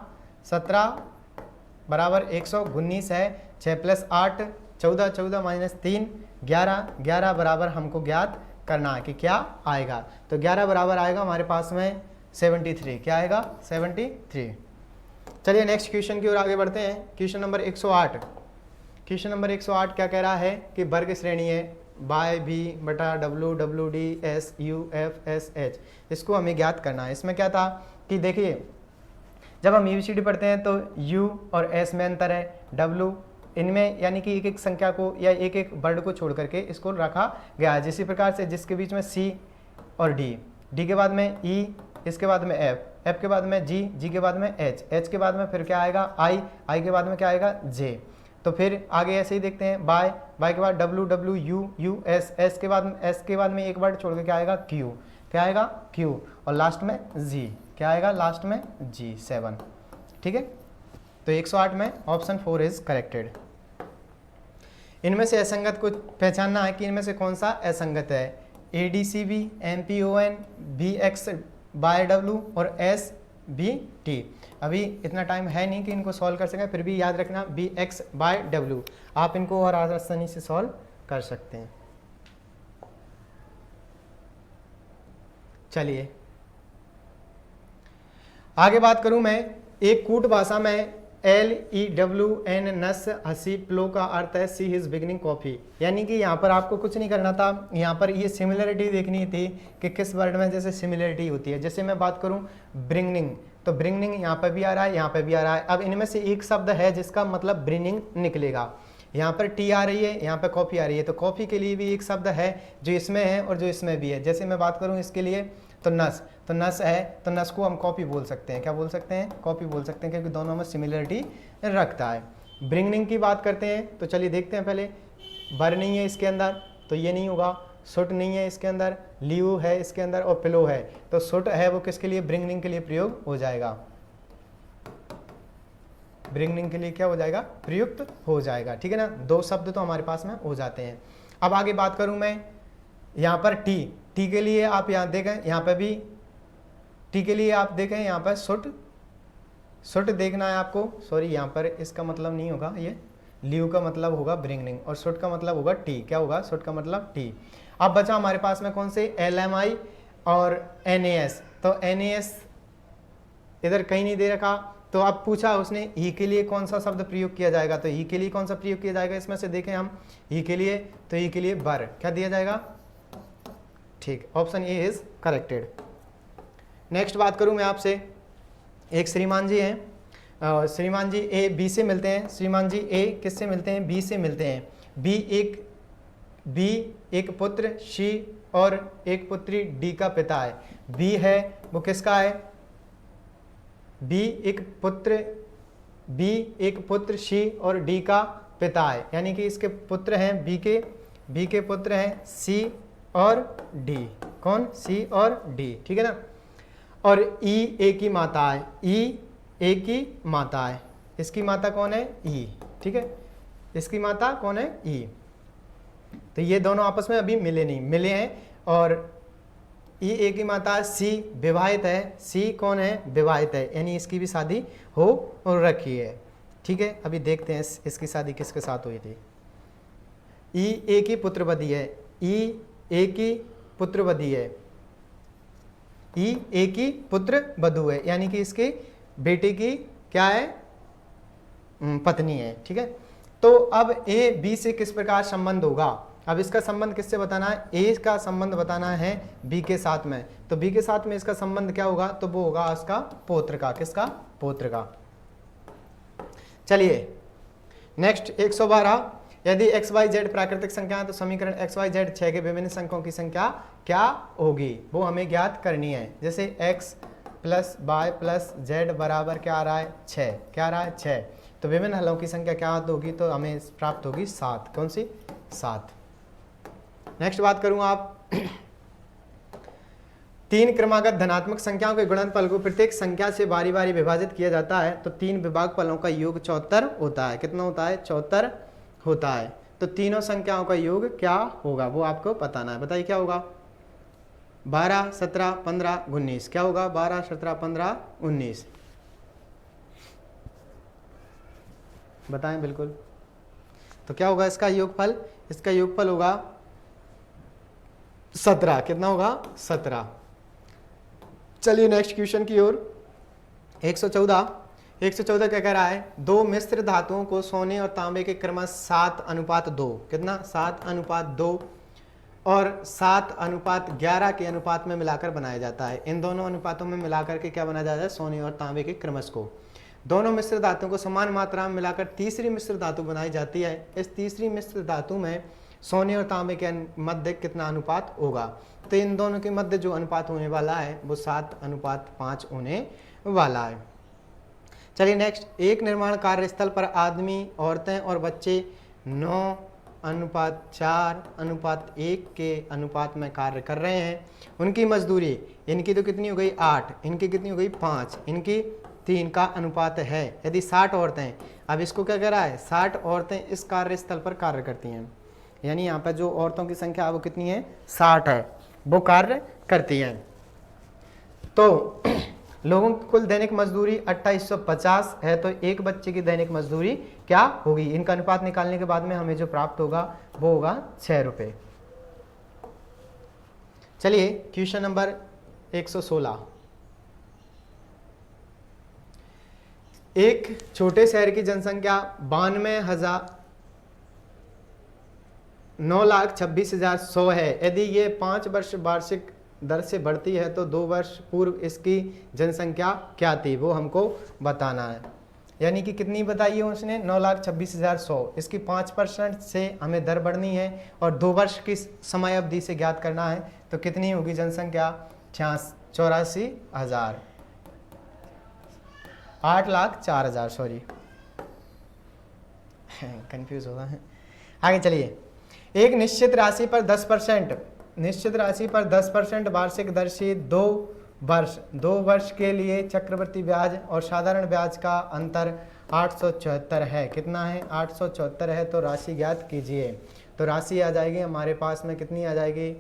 17 = 119 है, 6 + 8 14, 14 - 3 11, 11 बराबर हमको ज्ञात करना है कि क्या आएगा। तो 11 बराबर आएगा हमारे पास में 73। क्या आएगा? 73। चलिए नेक्स्ट क्वेश्चन की ओर आगे बढ़ते हैं। Question number 108। क्वेश्चन नंबर 108 क्या कह रहा है कि वर्ग श्रेणी है बाय बी बटा W W D S U F S H, इसको हमें ज्ञात करना है। इसमें क्या था कि देखिए, जब हम यूसीडी पढ़ते हैं तो यू और एस में अंतर है, डब्ल्यू इनमें यानी कि एक एक संख्या को या एक एक वर्ड को छोड़ करके इसको रखा गया है। जिसी प्रकार से जिसके बीच में सी और डी, डी के बाद में ई, इसके बाद में एफ, एफ के बाद में जी, जी के बाद में एच, एच के बाद में फिर क्या आएगा? आई, आई के बाद में क्या आएगा? जे। तो फिर आगे ऐसे ही देखते हैं, बाय, बाय के बाद W, W, you, you, S, S के बाद में एक वर्ड छोड़ के क्या आएगा, क्यू, क्या आएगा, क्यू, और लास्ट में जी, क्या आएगा लास्ट में, जी, 7। ठीक है, तो 108 में ऑप्शन 4 इज करेक्टेड। इनमें से असंगत को पहचानना है कि इनमें से कौन सा असंगत है, ADCB, MPON, BX by W और SBT। अभी इतना टाइम है नहीं कि इनको सॉल्व कर सकें, फिर भी याद रखना BX बाय W, आप इनको और आसानी से सॉल्व कर सकते हैं। चलिए आगे बात करूं मैं, एक कूट भाषा में LEWN नस हसी प्लो का अर्थ है सी हिज बिगिनिंग कॉफी, यानी कि यहाँ पर आपको कुछ नहीं करना था, यहाँ पर ये सिमिलरिटी देखनी थी कि किस वर्ड में जैसे सिमिलरिटी होती है। जैसे मैं बात करूँ ब्रिंगनिंग, तो ब्रिंगनिंग यहाँ पर भी आ रहा है, यहाँ पर भी आ रहा है। अब इनमें से एक शब्द है जिसका मतलब ब्रिंगिंग निकलेगा, यहाँ पर टी आ रही है, यहाँ पर कॉफ़ी आ रही है, तो कॉफ़ी के लिए भी एक शब्द है जो इसमें है और जो इसमें भी है। जैसे मैं बात करूँ इसके लिए, तो नस, तो नस है, तो नस को हम कॉपी बोल सकते हैं, क्या बोल सकते हैं, कॉपी बोल सकते हैं, क्योंकि दोनों में सिमिलरिटी रखता है। ब्रिंगनिंग की बात करते हैं, तो चलिए देखते हैं पहले, बर नहीं है इसके अंदर तो ये नहीं होगा, सुट नहीं है इसके अंदर, लीव है इसके अंदर और पिलो है, तो सुट है वो किसके लिए, ब्रिंगनिंग के लिए प्रयोग हो जाएगा, ब्रिंगनिंग के लिए क्या हो जाएगा, प्रयुक्त हो जाएगा। ठीक है ना, दो शब्द तो हमारे पास में हो जाते हैं। अब आगे बात करूं मैं, यहाँ पर टी, टी के लिए आप यहाँ देखें, यहाँ पर भी टी के लिए आप देखें, यहाँ पर सुट, सुट देखना है आपको, सॉरी यहाँ पर इसका मतलब नहीं होगा, ये लीव का मतलब होगा ब्रिंगनिंग और सुट का मतलब होगा टी, क्या होगा, सुट का मतलब टी। अब बचा हमारे पास में कौन से, LMI और NAS, तो NAS इधर कहीं नहीं दे रखा, तो अब पूछा उसने ही के लिए कौन सा शब्द प्रयोग किया जाएगा, तो ही के लिए कौन सा प्रयोग किया जाएगा, इसमें से देखें हम, ही के लिए, तो ही के लिए बर, क्या दिया जाएगा, ठीक, option A is corrected. Next बात करूं मैं आपसे, एक श्रीमान जी हैं, श्रीमान जी ए बी से मिलते हैं, श्रीमान जी ए किससे मिलते हैं, बी से मिलते हैं, बी एक पुत्र शी और एक पुत्री डी का पिता है, बी है वो किसका है, बी एक पुत्र शी और डी का पिता है, यानी कि इसके पुत्र हैं बी के पुत्र हैं सी और डी, कौन, सी और डी, ठीक है ना। और ई ए की माता है, ई ए की माता है, इसकी माता कौन है, ई, ठीक है, इसकी माता कौन है, ई। तो ये दोनों आपस में अभी मिले नहीं, मिले हैं, और ई ए की माता सी विवाहित है, सी कौन है, विवाहित है, यानी इसकी भी शादी हो और रखी है। ठीक है, अभी देखते हैं इसकी शादी किसके साथ हुई थी। ई ए की पुत्रवधी है, ई ए की पुत्रवधी है, ई ए की पुत्र वधू है, यानी कि इसके बेटे की क्या है, पत्नी है। ठीक है, तो अब ए बी से किस प्रकार संबंध होगा, अब इसका संबंध किससे बताना है, ए का संबंध बताना है बी के साथ में, तो बी के साथ में इसका संबंध क्या होगा, तो वो होगा उसका पौत्र का, किसका, पौत्र का। चलिए नेक्स्ट 112, यदि x y z प्राकृतिक संख्या है तो समीकरण x y z 6 के विभिन्न संख्याओं की संख्या क्या होगी, वो हमें ज्ञात करनी है। जैसे x plus y plus z बराबर क्या आ रहा है, 6, क्या आ रहा है, 6, तो विभिन्न हलों की संख्या क्या होगी, तो हमें प्राप्त होगी 7, कौन सी, 7। नेक्स्ट बात करूं आप, 3 क्रमागत धनात्मक संख्याओं के गुणनफल को प्रत्येक संख्या से बारी बारी विभाजित किया जाता है तो 3 विभागफलों का योग 74 होता है, कितना होता है, 74 होता है। तो तीनों संख्याओं का योग क्या होगा वो आपको बताना है, बताइए क्या होगा, 12, 17, 15, 19, क्या होगा, 12, 17, 15, 19, बताएं बिल्कुल। तो क्या होगा इसका योगफल, इसका योगफल होगा 17, कितना होगा, 17। चलिए नेक्स्ट क्वेश्चन की ओर, 114 क्या कह रहा है, 2 मिश्र धातुओं को सोने और तांबे के क्रमश 7:2, कितना, 7:2 और 7:11 के अनुपात में मिलाकर बनाया जाता है। इन दोनों अनुपातों में मिलाकर के क्या बनाया जाता है, सोने और तांबे के क्रमश को। दोनों मिश्र धातुओं को समान मात्रा में मिलाकर तीसरी मिश्र धातु बनाई जाती है। इस तीसरी मिश्र धातु में सोने और तांबे के मध्य कितना अनुपात होगा, तो इन दोनों के मध्य जो अनुपात होने वाला है वो 7:5 होने वाला है। चलिए नेक्स्ट, एक निर्माण कार्यस्थल पर आदमी, औरतें और बच्चे 9:4:1 के अनुपात में कार्य कर रहे हैं। उनकी मजदूरी, इनकी तो कितनी हो गई 8, इनकी कितनी हो गई 5, इनकी 3 का अनुपात है। यदि 60 औरतें, अब इसको क्या कह रहा है, 60 औरतें इस कार्यस्थल पर कार्य करती हैं, यानी यहाँ पर जो औरतों की संख्या वो कितनी है, 60 है, वो कार्य करती हैं। तो लोगों की कुल दैनिक मजदूरी 2850 है, तो एक बच्चे की दैनिक मजदूरी क्या होगी, इनका अनुपात निकालने के बाद में हमें जो प्राप्त होगा वो होगा 6 रुपये। चलिए क्वेश्चन नंबर 116, एक छोटे शहर की जनसंख्या 9,26,100 है। यदि ये 5 वर्ष वार्षिक दर से बढ़ती है तो 2 वर्ष पूर्व इसकी जनसंख्या क्या थी, वो हमको बताना है। यानी कि कितनी बताई है उसने, 9,26,100, इसकी 5% से हमें दर बढ़नी है और 2 वर्ष की समय अवधि से ज्ञात करना है, तो कितनी होगी जनसंख्या, 84,000, 8,04,000, सॉरी कंफ्यूज होगा है। आगे चलिए, एक निश्चित राशि पर 10%, निश्चित राशि पर 10% वार्षिक दर से 2 वर्ष के लिए चक्रवृद्धि ब्याज और साधारण ब्याज का अंतर 874 है। कितना है, 874 है, तो राशि ज्ञात कीजिए। तो राशि आ जाएगी हमारे पास में, कितनी आ जाएगी,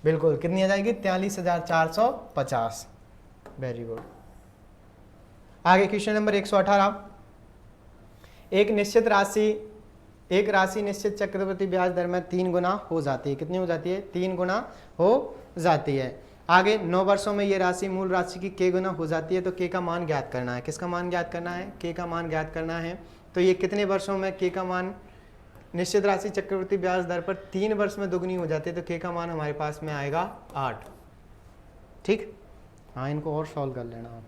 बिल्कुल कितनी आ जाएगी, 43,450। Very good. आगे क्वेश्चन नंबर 118, एक राशि निश्चित चक्रवृद्धि ब्याज दर में 3 गुना हो जाती है। कितनी हो जाती है, 3 गुना हो जाती है। आगे 9 वर्षों में ये राशि मूल राशि की k गुना हो जाती है, तो k का मान ज्ञात करना है। किसका मान ज्ञात करना है, k का मान ज्ञात करना है। तो ये कितने वर्षों में k का मान, निश्चित राशि चक्रवृद्धि ब्याज दर पर 3 वर्ष में दोगुनी हो जाती है, तो k का मान हमारे पास में आएगा 8। ठीक, हाँ इनको और सॉल्व कर लेना आप,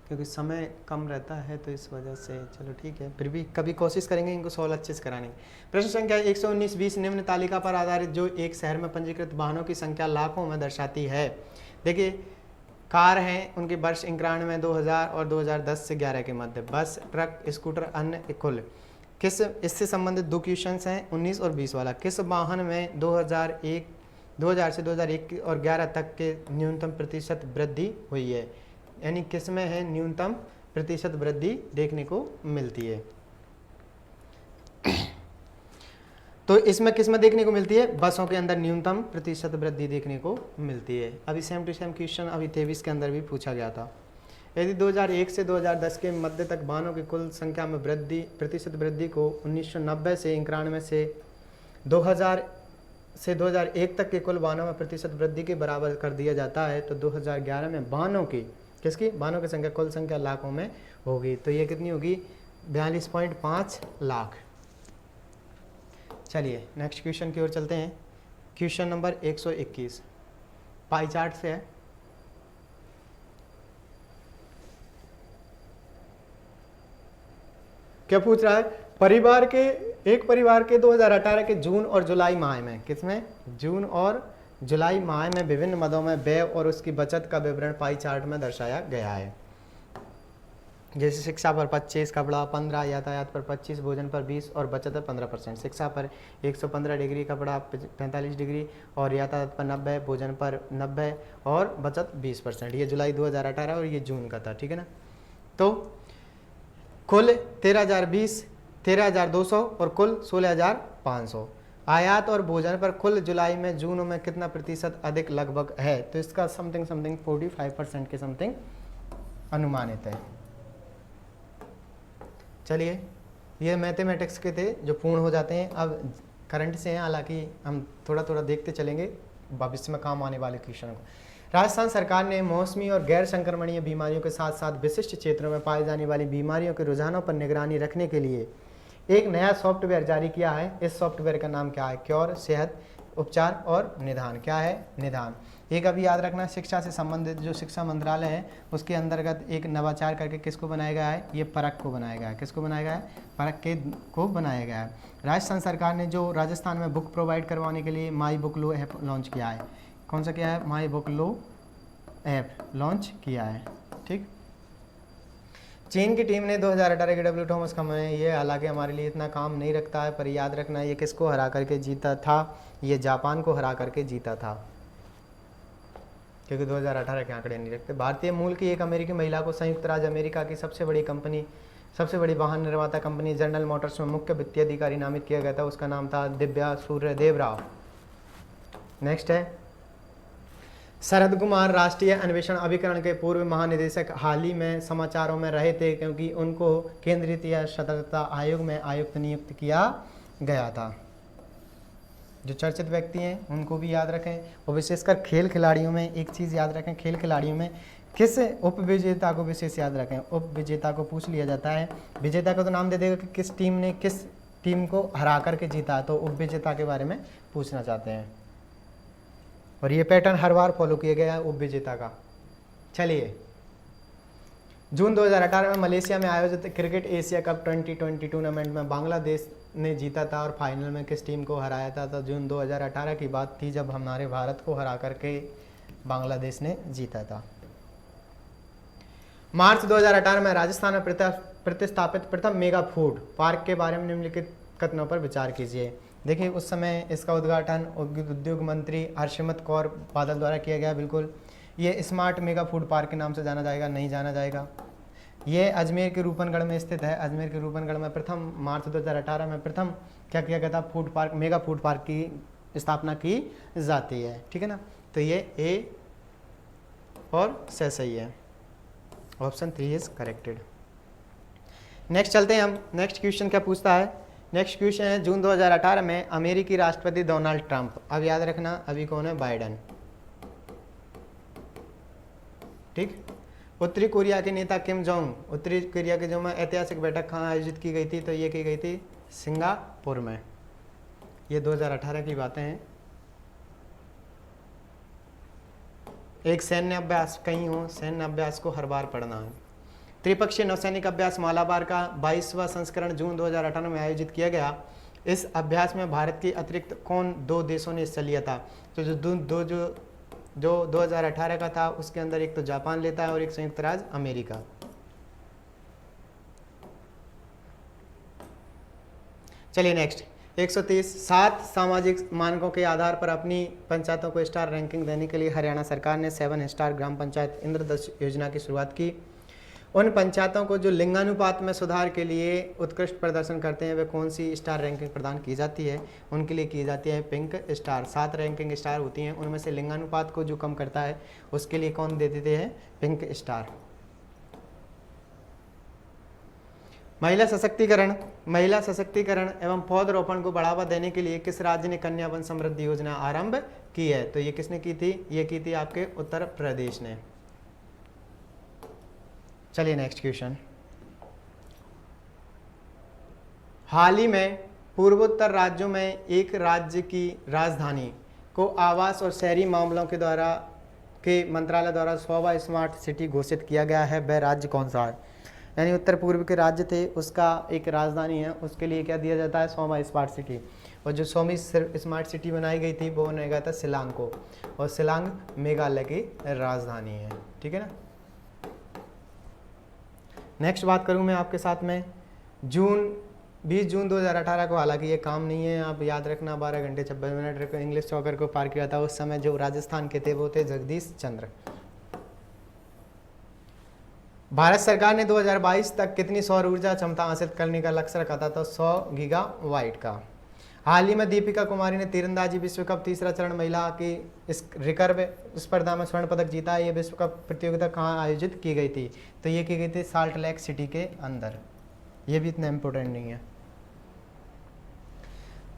क्योंकि समय कम रहता है तो इस वजह से। चलो ठीक है, फिर भी कभी कोशिश करेंगे इनको सॉल्व अच्छे से कराने की। प्रश्न संख्या 119-20, निम्न तालिका पर आधारित जो एक शहर में पंजीकृत वाहनों की संख्या लाखों में दर्शाती है। देखिए कार हैं, उनके वर्ष 91 2000 और 2010 से 11 के मध्य, बस, ट्रक, स्कूटर, अन्य कुल। किस, इससे संबंधित 2 क्वेश्चन हैं 19 और 20 वाला। किस वाहन में 2000 से 2001 और 11 तक के न्यूनतम प्रतिशत वृद्धि हुई है, यानी किस में है न्यूनतम प्रतिशत वृद्धि देखने को मिलती है। तो इसमें किस में देखने को मिलती है, बसों के अंदर न्यूनतम प्रतिशत वृद्धि देखने को मिलती है। अभी सेम टू सेम क्वेश्चन अभी 23 के अंदर भी पूछा गया था। यदि 2001 से 2010 के मध्य तक वाहनों की कुल संख्या में प्रतिशत वृद्धि को 1990 से 91 से 2000 से 2001 तक के कुल वाहनों में प्रतिशत वृद्धि के बराबर कर दिया जाता है, तो 2011 में वाहनों की, किसकी, वाहनों की संख्या, कुल संख्या लाखों में होगी। तो ये कितनी होगी, 42.5 लाख। चलिए नेक्स्ट क्वेश्चन की ओर चलते हैं। क्वेश्चन नंबर 121 पाई चार्ट से है। क्या पूछ रहा है, एक परिवार के 2018 के जून और जुलाई माह में, किसमें, जून और जुलाई माह में विभिन्न मदों में व्यय और उसकी बचत का विवरण पाई चार्ट में दर्शाया गया है। जैसे शिक्षा पर 25, कपड़ा 15, यातायात पर 25, भोजन पर 20 और बचत पर 15%। शिक्षा पर 115 डिग्री, कपड़ा 45 डिग्री और यातायात पर 90, भोजन पर 90 और बचत 20%। ये जुलाई 2018 और ये जून का था, ठीक है ना। तो कुल 13,200 और कुल 16,500। आयात और भोजन पर कुल जुलाई में जून में कितना प्रतिशत अधिक लगभग है, तो इसका समथिंग 45% के समथिंग अनुमानित है। चलिए ये मैथमेटिक्स के थे जो पूर्ण हो जाते हैं, अब करंट से हैं, हालांकि हम थोड़ा थोड़ा देखते चलेंगे भविष्य में काम आने वाले क्वेश्चन को। राजस्थान सरकार ने मौसमी और गैर संक्रमणीय बीमारियों के साथ साथ विशिष्ट क्षेत्रों में पाई जाने वाली बीमारियों के रुझानों पर निगरानी रखने के लिए एक नया सॉफ्टवेयर जारी किया है। इस सॉफ्टवेयर का नाम क्या है, क्योर, सेहत, उपचार और निदान। क्या है, निदान। एक अभी याद रखना, शिक्षा से संबंधित जो शिक्षा मंत्रालय है उसके अंतर्गत एक नवाचार करके किसको बनाया गया है, ये परख को बनाया गया है। किसको बनाया गया है, परख के को बनाया गया है। राजस्थान सरकार ने जो राजस्थान में बुक प्रोवाइड करवाने के लिए my book low app launch किया है। कौन सा किया है, my book low app launch किया है। ठीक, चीन की टीम ने 2018 के डब्ल्यू थॉमस कप में, ये हालांकि हमारे लिए इतना काम नहीं रखता है, पर याद रखना ये किसको हरा करके जीता था, ये जापान को हरा करके जीता था, क्योंकि 2018 के आंकड़े नहीं रखते। भारतीय मूल की एक अमेरिकी महिला को संयुक्त राज्य अमेरिका की सबसे बड़ी कंपनी, सबसे बड़ी वाहन निर्माता कंपनी जनरल मोटर्स में मुख्य वित्तीय अधिकारी नामित किया गया था। उसका नाम था दिव्या सूर्यदेव राव। नेक्स्ट है शरद कुमार, राष्ट्रीय अन्वेषण अभिकरण के पूर्व महानिदेशक, हाल ही में समाचारों में रहे थे क्योंकि उनको केंद्रीय सतर्कता आयोग में आयुक्त नियुक्त किया गया था। जो चर्चित व्यक्ति हैं उनको भी याद रखें, और विशेषकर खेल खिलाड़ियों में एक चीज़ याद रखें, खेल खिलाड़ियों में किस उप विजेता को विशेष याद रखें। उप विजेता को पूछ लिया जाता है, विजेता को तो नाम दे देगा कि किस टीम ने किस टीम को हरा करके जीता, तो उप विजेता के बारे में पूछना चाहते हैं, और ये पैटर्न हर बार फॉलो किया गया है उप विजेता का। चलिए, जून 2018 में मलेशिया में आयोजित क्रिकेट एशिया कप 2020 टूर्नामेंट में बांग्लादेश ने जीता था, और फाइनल में किस टीम को हराया था, तो जून 2018 की बात थी जब हमारे भारत को हरा करके बांग्लादेश ने जीता था। मार्च 2018 में राजस्थान में प्रतिस्थापित प्रथम मेगा फूड पार्क के बारे में निम्नलिखित कथनों पर विचार कीजिए। देखिए, उस समय इसका उद्घाटन उद्योग मंत्री हरसिमरत कौर बादल द्वारा किया गया। बिल्कुल, ये स्मार्ट मेगा फूड पार्क के नाम से जाना जाएगा, नहीं जाना जाएगा। ये अजमेर के रूपनगढ़ में स्थित है। अजमेर के रूपनगढ़ में प्रथम मार्च 2018 में प्रथम क्या किया गया था, food park, mega food park की स्थापना की जाती है। ठीक है ना, तो ये ए और सही है, ऑप्शन 3 इज करेक्टेड। नेक्स्ट चलते हैं हम। नेक्स्ट क्वेश्चन क्या पूछता है, नेक्स्ट क्वेश्चन है जून 2018 में अमेरिकी राष्ट्रपति डोनाल्ड ट्रंप, अब याद रखना अभी कौन है, बाइडेन। ठीक, उत्तरी कोरिया के नेता किम जोंग, उत्तरी कोरिया के जो में ऐतिहासिक बैठक कहाँ आयोजित की गई थी, तो ये की गई थी सिंगापुर में। ये 2018 की बातें हैं। एक सैन्य अभ्यास कहीं हो, सैन्य अभ्यास को हर बार पढ़ना है। त्रिपक्षीय नौसैनिक अभ्यास मालाबार का 22वां संस्करण जून 2018 में आयोजित किया गया। इस अभ्यास में भारत के अतिरिक्त कौन 2 देशों ने हिस्सा लिया था, तो जो 2018 का था उसके अंदर एक तो जापान लेता है और एक संयुक्त राज्य अमेरिका। चलिए नेक्स्ट, 130 7 सामाजिक मानकों के आधार पर अपनी पंचायतों को स्टार रैंकिंग देने के लिए हरियाणा सरकार ने 7 स्टार ग्राम पंचायत इंद्रधनुष योजना की शुरुआत की। उन पंचायतों को जो लिंगानुपात में सुधार के लिए उत्कृष्ट प्रदर्शन करते हैं वे कौन सी स्टार रैंकिंग प्रदान की जाती है, उनके लिए की जाती है पिंक स्टार। 7 रैंकिंग स्टार होती हैं, उनमें से लिंगानुपात को जो कम करता है उसके लिए कौन दे देते हैं, पिंक स्टार। महिला सशक्तिकरण एवं पौधरोपण को बढ़ावा देने के लिए किस राज्य ने कन्या वन समृद्धि योजना आरंभ की है, तो ये किसने की थी, ये की थी आपके उत्तर प्रदेश ने। चलिए नेक्स्ट क्वेश्चन, हाल ही में पूर्वोत्तर राज्यों में एक राज्य की राजधानी को आवास और शहरी मामलों के मंत्रालय द्वारा 100वां स्मार्ट सिटी घोषित किया गया है। वह राज्य कौन सा है, यानी उत्तर पूर्व के राज्य थे उसका एक राजधानी है, उसके लिए क्या दिया जाता है, 100वां स्मार्ट सिटी। और जो 100वीं स्मार्ट सिटी बनाई गई थी वो बनाया गया था शिलांग को, और शिलांग मेघालय की राजधानी है। ठीक है ना। नेक्स्ट बात करूं मैं आपके साथ में 20 जून 2018 को, हालांकि ये काम नहीं है, आप याद रखना 12 घंटे 26 मिनट इंग्लिश चौकर को पार किया था। उस समय जो राजस्थान के थे वो थे जगदीश चंद्र। भारत सरकार ने 2022 तक कितनी सौर ऊर्जा क्षमता हासिल करने का लक्ष्य रखा था, तो 100 गीगावाट का। हाल ही में दीपिका कुमारी ने तीरंदाजी विश्व कप तीसरा चरण महिला की इस रिकर्व स्पर्धा में स्वर्ण पदक जीता है। ये विश्व कप प्रतियोगिता कहाँ आयोजित की गई थी, तो ये की गई थी साल्ट लेक सिटी के अंदर। ये भी इतना इम्पोर्टेंट नहीं है,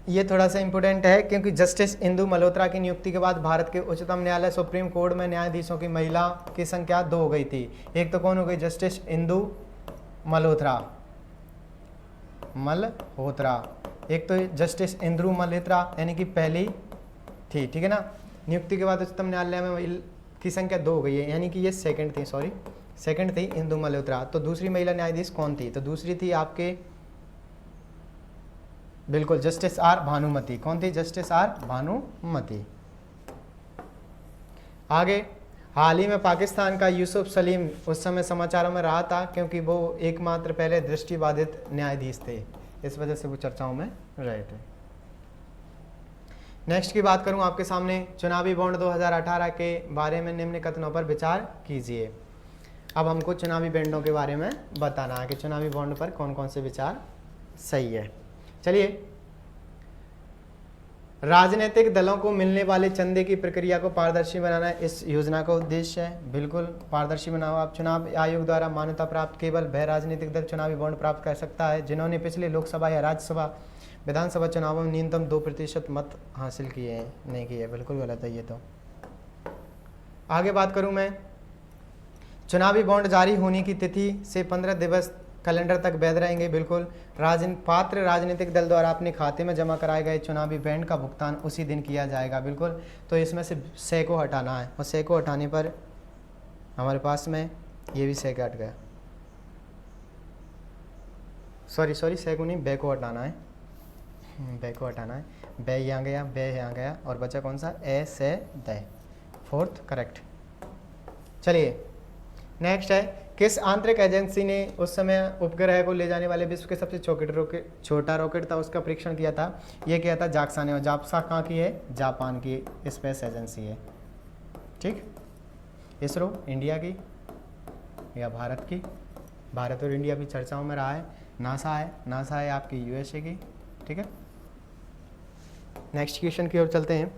ये थोड़ा सा इम्पोर्टेंट है क्योंकि जस्टिस इंदु मल्होत्रा की नियुक्ति के बाद भारत के उच्चतम न्यायालय सुप्रीम कोर्ट में न्यायाधीशों की महिला की संख्या 2 हो गई थी। एक तो कौन हो गई, जस्टिस इंदु मल्होत्रा, एक तो जस्टिस इंदु मल्होत्रा यानी कि पहली थी। ठीक है ना, नियुक्ति के बाद उच्चतम न्यायालय में की संख्या 2 हो गई है, यानी कि ये सेकंड थी इंदु मल्होत्रा। तो दूसरी महिला न्यायाधीश कौन थी, तो दूसरी थी आपके बिल्कुल जस्टिस आर भानुमति। कौन थी, जस्टिस आर भानुमति। आगे, हाल ही में पाकिस्तान का यूसुफ सलीम उस समय समाचारों में रहा था क्योंकि वो एकमात्र पहले दृष्टिबाधित न्यायाधीश थे, इस वजह से वो चर्चाओं में रहे थे। नेक्स्ट की बात करूं आपके सामने, चुनावी बॉन्ड 2018 के बारे में निम्न कथनों पर विचार कीजिए। अब हमको चुनावी बॉन्डों के बारे में बताना है कि चुनावी बॉन्ड पर कौन कौन से विचार सही है। चलिए, राजनीतिक दलों को मिलने वाले चंदे की प्रक्रिया को पारदर्शी बनाना इस योजना का उद्देश्य है। बिल्कुल पारदर्शी बनाओ आप। चुनाव आयोग द्वारा मान्यता प्राप्त केवल वह राजनीतिक दल चुनावी बॉन्ड प्राप्त कर सकता है जिन्होंने पिछले लोकसभा या राज्यसभा विधानसभा चुनावों में न्यूनतम 2% मत हासिल किए हैं, नहीं किए। बिल्कुल गलत है ये तो। आगे बात करूं मैं, चुनावी बॉन्ड जारी होने की तिथि से 15 दिवस कैलेंडर तक वैध रहेंगे। बिल्कुल, पात्र राजनीतिक दल द्वारा अपने खाते में जमा कराए गए चुनावी बॉन्ड का भुगतान उसी दिन किया जाएगा। बिल्कुल, तो इसमें से से को हटाना है और से को हटाने पर हमारे पास में ये भी से हट गया। सॉरी से को नहीं, बे को हटाना है, बे को हटाना है। बे यहाँ गया, बे यहाँ गया और बचा कौन सा, ए से द, फोर्थ करेक्ट। चलिए नेक्स्ट है, किस आंतरिक एजेंसी ने उस समय उपग्रह को ले जाने वाले विश्व के सबसे छोटा रॉकेट था उसका परीक्षण किया था? ये किया था जाक्सा ने। और जाक्सा कहाँ की है? जापान की स्पेस एजेंसी है। ठीक, इसरो इंडिया की या भारत की? भारत और इंडिया भी चर्चाओं में रहा है। नासा है आपकी यूएसए की। ठीक है, नेक्स्ट क्वेश्चन की ओर चलते हैं।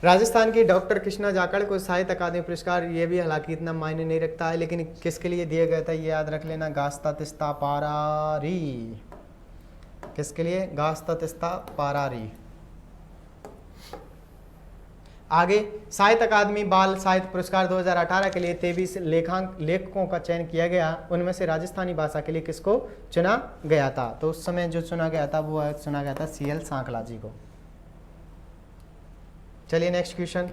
राजस्थान की डॉक्टर कृष्णा जाखड़ को साहित्य अकादमी पुरस्कार, ये भी हालांकि इतना मायने नहीं रखता है, लेकिन किसके लिए दिया गया था ये याद रख लेना, गास्ता तिस्ता पारारी। किसके लिए? गास्ता तिस्ता पारारी। आगे, साहित्य अकादमी बाल साहित्य पुरस्कार 2018 के लिए 23 लेखकों का चयन किया गया। उनमें से राजस्थानी भाषा के लिए किसको चुना गया था? तो उस समय जो चुना गया था वो चुना गया था CL सांकला जी को। चलिए नेक्स्ट क्वेश्चन।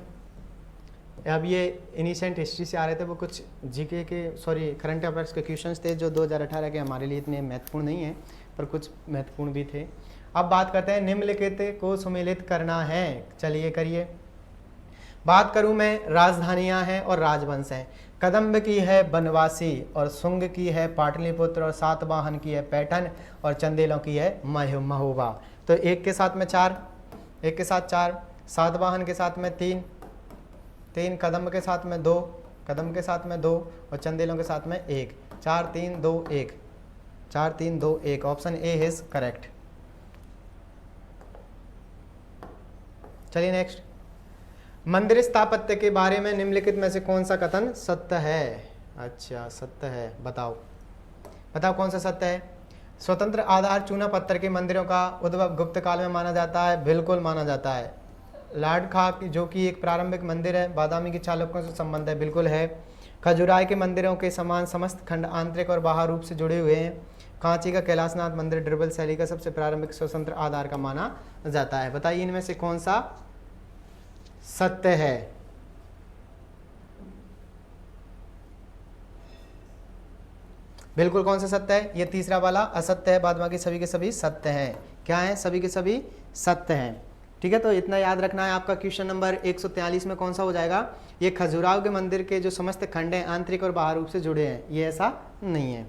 अब ये इनिसेंट हिस्ट्री से आ रहे थे, वो कुछ जीके के करंट अफेयर्स के क्वेश्चंस थे जो 2018 के हमारे लिए इतने महत्वपूर्ण नहीं है, पर कुछ महत्वपूर्ण भी थे। अब बात करते हैं, निम्नलिखित को सुमेलित करना है। चलिए करिए। बात करूं मैं, राजधानियां हैं और राजवंश हैं। कदम्ब की है बनवासी और सुंग की है पाटलिपुत्र और सातवाहन की है पैठन और चंदेलों की है महोबा। तो एक के साथ में 4, सातवाहन के साथ में 3, कदम्ब के साथ में 2, और चंदेलों के साथ में 1। 4 3 2 1। Option A is correct. चलिए नेक्स्ट, मंदिर स्थापत्य के बारे में निम्नलिखित में से कौन सा कथन सत्य है? अच्छा सत्य है, बताओ कौन सा सत्य है? स्वतंत्र आधार चूना पत्थर के मंदिरों का उद्भव गुप्त काल में माना जाता है। बिल्कुल माना जाता है। लाड खा जो कि एक प्रारंभिक मंदिर है, बादामी के चालुक्यों से संबंध है। बिल्कुल है। खजुराहो के मंदिरों के समान समस्त खंड आंतरिक और बाह्य रूप से जुड़े हुए हैं। कांची का कैलाशनाथ मंदिर ड्रिबल शैली का सबसे प्रारंभिक स्वतंत्र आधार का माना जाता है। बताइए इनमें से कौन सा सत्य है? बिल्कुल कौन सा सत्य है? ये तीसरा वाला असत्य है, बाद बाकी सभी के सभी सत्य हैं। क्या है? सभी के सभी सत्य हैं। ठीक है, तो इतना याद रखना है। आपका क्वेश्चन नंबर 143 में कौन सा हो जाएगा? ये खजुराहो के मंदिर के जो समस्त खंड हैं आंतरिक और बाह्य रूप से जुड़े हैं, ये ऐसा नहीं है।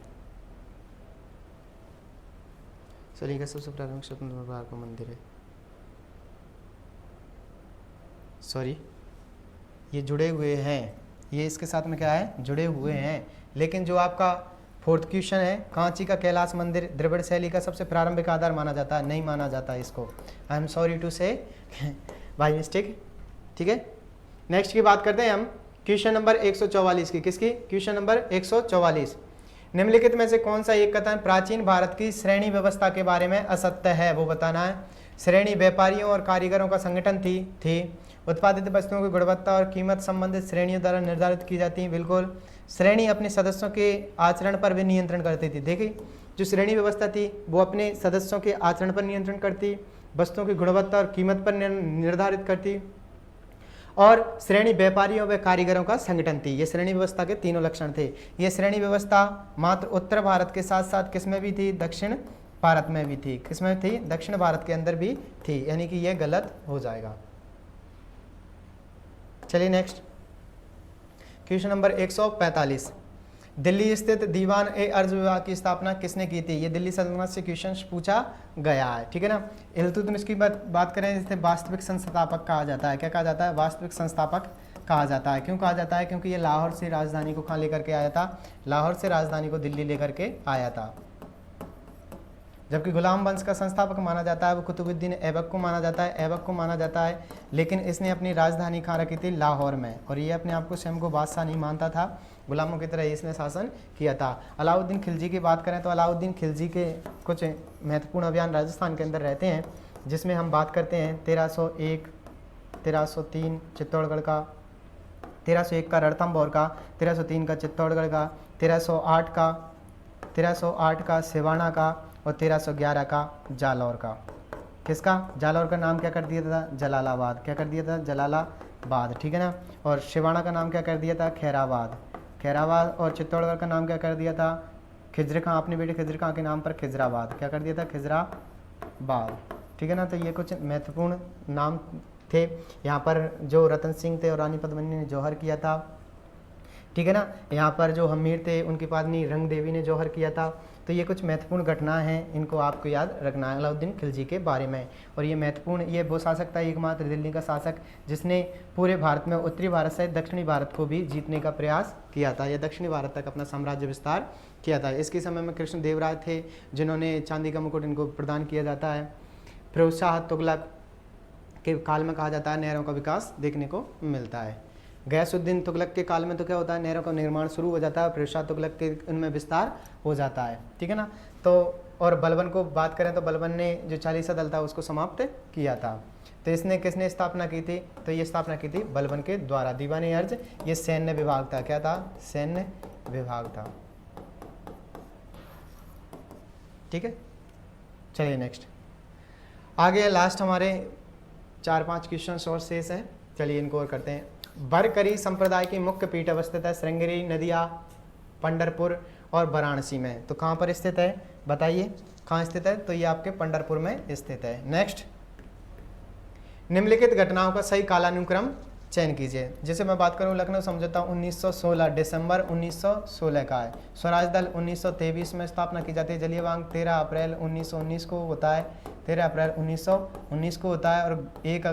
शैली का सबसे प्रारंभिक स्वतंत्र आधार का मंदिर है। ये जुड़े हुए हैं, ये इसके साथ में क्या है? जुड़े हुए हैं। लेकिन जो आपका फोर्थ क्वेश्चन है, कांची का कैलाश मंदिर द्रविड़ शैली का सबसे प्रारंभिक आधार माना जाता है, नहीं माना जाता इसको। आई एम सॉरी टू से बाय मिस्टेक। ठीक है, नेक्स्ट की बात करते हैं हम क्वेश्चन नंबर 144 की। किसकी? Question number 144। निम्नलिखित में से कौन सा एक कथन प्राचीन भारत की श्रेणी व्यवस्था के बारे में असत्य है? वो बताना है। श्रेणी व्यापारियों और कारीगरों का संगठन थी। उत्पादित वस्तुओं की गुणवत्ता और कीमत संबंधित श्रेणियों द्वारा निर्धारित की जाती है। बिल्कुल। श्रेणी अपने सदस्यों के आचरण पर भी नियंत्रण करती थी। देखिए, जो श्रेणी व्यवस्था थी वो अपने सदस्यों के आचरण पर नियंत्रण करती, वस्तुओं की गुणवत्ता और कीमत पर निर्धारित करती, और श्रेणी व्यापारियों व कारीगरों का संगठन थी। ये श्रेणी व्यवस्था के तीनों लक्षण थे। ये श्रेणी व्यवस्था मात्र उत्तर भारत के साथ साथ किसमें भी थी? दक्षिण भारत में भी थी। किसमें थी? दक्षिण भारत के अंदर भी थी, यानी कि यह गलत हो जाएगा। चलिए नेक्स्ट, क्वेश्चन नंबर 145, दिल्ली स्थित दीवान ए अर्ज विभाग की स्थापना किसने की थी? ये दिल्ली सल्तनत से क्वेश्चन पूछा गया है, ठीक है ना। इल्तुतमिश की बात करें, जिसे वास्तविक संस्थापक कहा जाता है। क्या कहा जाता है? वास्तविक संस्थापक कहा जाता है। क्यों कहा जाता है? क्योंकि ये लाहौर से राजधानी को कहाँ लेकर के आया था? लाहौर से राजधानी को दिल्ली लेकर के आया था। जबकि गुलाम वंश का संस्थापक माना जाता है वो कुतुबुद्दीन ऐबक को माना जाता है, ऐबक को माना जाता है, लेकिन इसने अपनी राजधानी कहाँ रखी थी? लाहौर में। और ये अपने आप को स्वयं को बादशाह नहीं मानता था, गुलामों की तरह इसने शासन किया था। अलाउद्दीन खिलजी की बात करें तो अलाउद्दीन खिलजी के कुछ महत्वपूर्ण अभियान राजस्थान के अंदर रहते हैं, जिसमें हम बात करते हैं 1301, 1303 चित्तौड़गढ़ का, 1301 का रणथंभौर का, 1303 का चित्तौड़गढ़ का, 1308 का सिवाना का और 1311 का जालौर का। किसका? जालौर का नाम क्या कर दिया था? जलालाबाद। क्या कर दिया था? जलालाबाद, ठीक है ना। और सिवाना का नाम क्या कर दिया था? खैराबाद, खैराबाद। और चित्तौड़गढ़ का नाम क्या कर दिया था? खिजर खां, अपने बेटे खिजर खां के नाम पर खिजराबाद। क्या कर दिया था? खिजराबाद, ठीक है ना। तो ये कुछ महत्वपूर्ण नाम थे। यहाँ पर जो रतन सिंह थे और रानी पद्मिनी ने जौहर किया था, ठीक है ना। यहाँ पर जो हमीर थे उनकी पत्नी रंग देवी ने जौहर किया था। तो ये कुछ महत्वपूर्ण घटना हैं, इनको आपको याद रखना है अलाउद्दीन खिलजी के बारे में। और ये महत्वपूर्ण, ये वो शासक था एकमात्र दिल्ली का शासक जिसने पूरे भारत में उत्तरी भारत से दक्षिणी भारत को भी जीतने का प्रयास किया था, या दक्षिणी भारत तक अपना साम्राज्य विस्तार किया था। इसके समय में कृष्णदेवराय थे जिन्होंने चांदी का मुकुट इनको प्रदान किया जाता है। फिरोज शाह तुगलक के काल में कहा जाता है नहरों का विकास देखने को मिलता है। गयासुद्दीन तुगलक के काल में तो क्या होता है? नहरों का निर्माण शुरू हो जाता है, फिरोज शाह तुगलक के उनमें विस्तार हो जाता है, ठीक है ना। तो और बलबन को बात करें तो बलबन ने जो चालीसा दल था उसको समाप्त किया था। तो इसने किसने स्थापना की थी? तो ये स्थापना की थी बलबन के द्वारा। दीवानी अर्ज ये सैन्य विभाग था। क्या था? सैन्य विभाग था, ठीक है। चलिए नेक्स्ट आगे, लास्ट हमारे 4-5 क्वेश्चन और शेष हैं। चलिए इनको और करते हैं। बरकरी संप्रदाय की मुख्य पीठ अवस्थित है श्रृंगेरी, नदिया, पंढरपुर और वाराणसी में। तो कहाँ पर स्थित है? बताइए कहाँ स्थित है? तो ये आपके पंढरपुर में स्थित है। नेक्स्ट, निम्नलिखित घटनाओं का सही कालानुक्रम चयन कीजिए। जैसे मैं बात करूँ लखनऊ समझौता 1916, दिसंबर 1916 का है। स्वराज दल 1923 में स्थापना की जाती है। जलियांवाला बाग 13 अप्रैल 1919 को होता है, 13 अप्रैल 1919 को होता है। और 1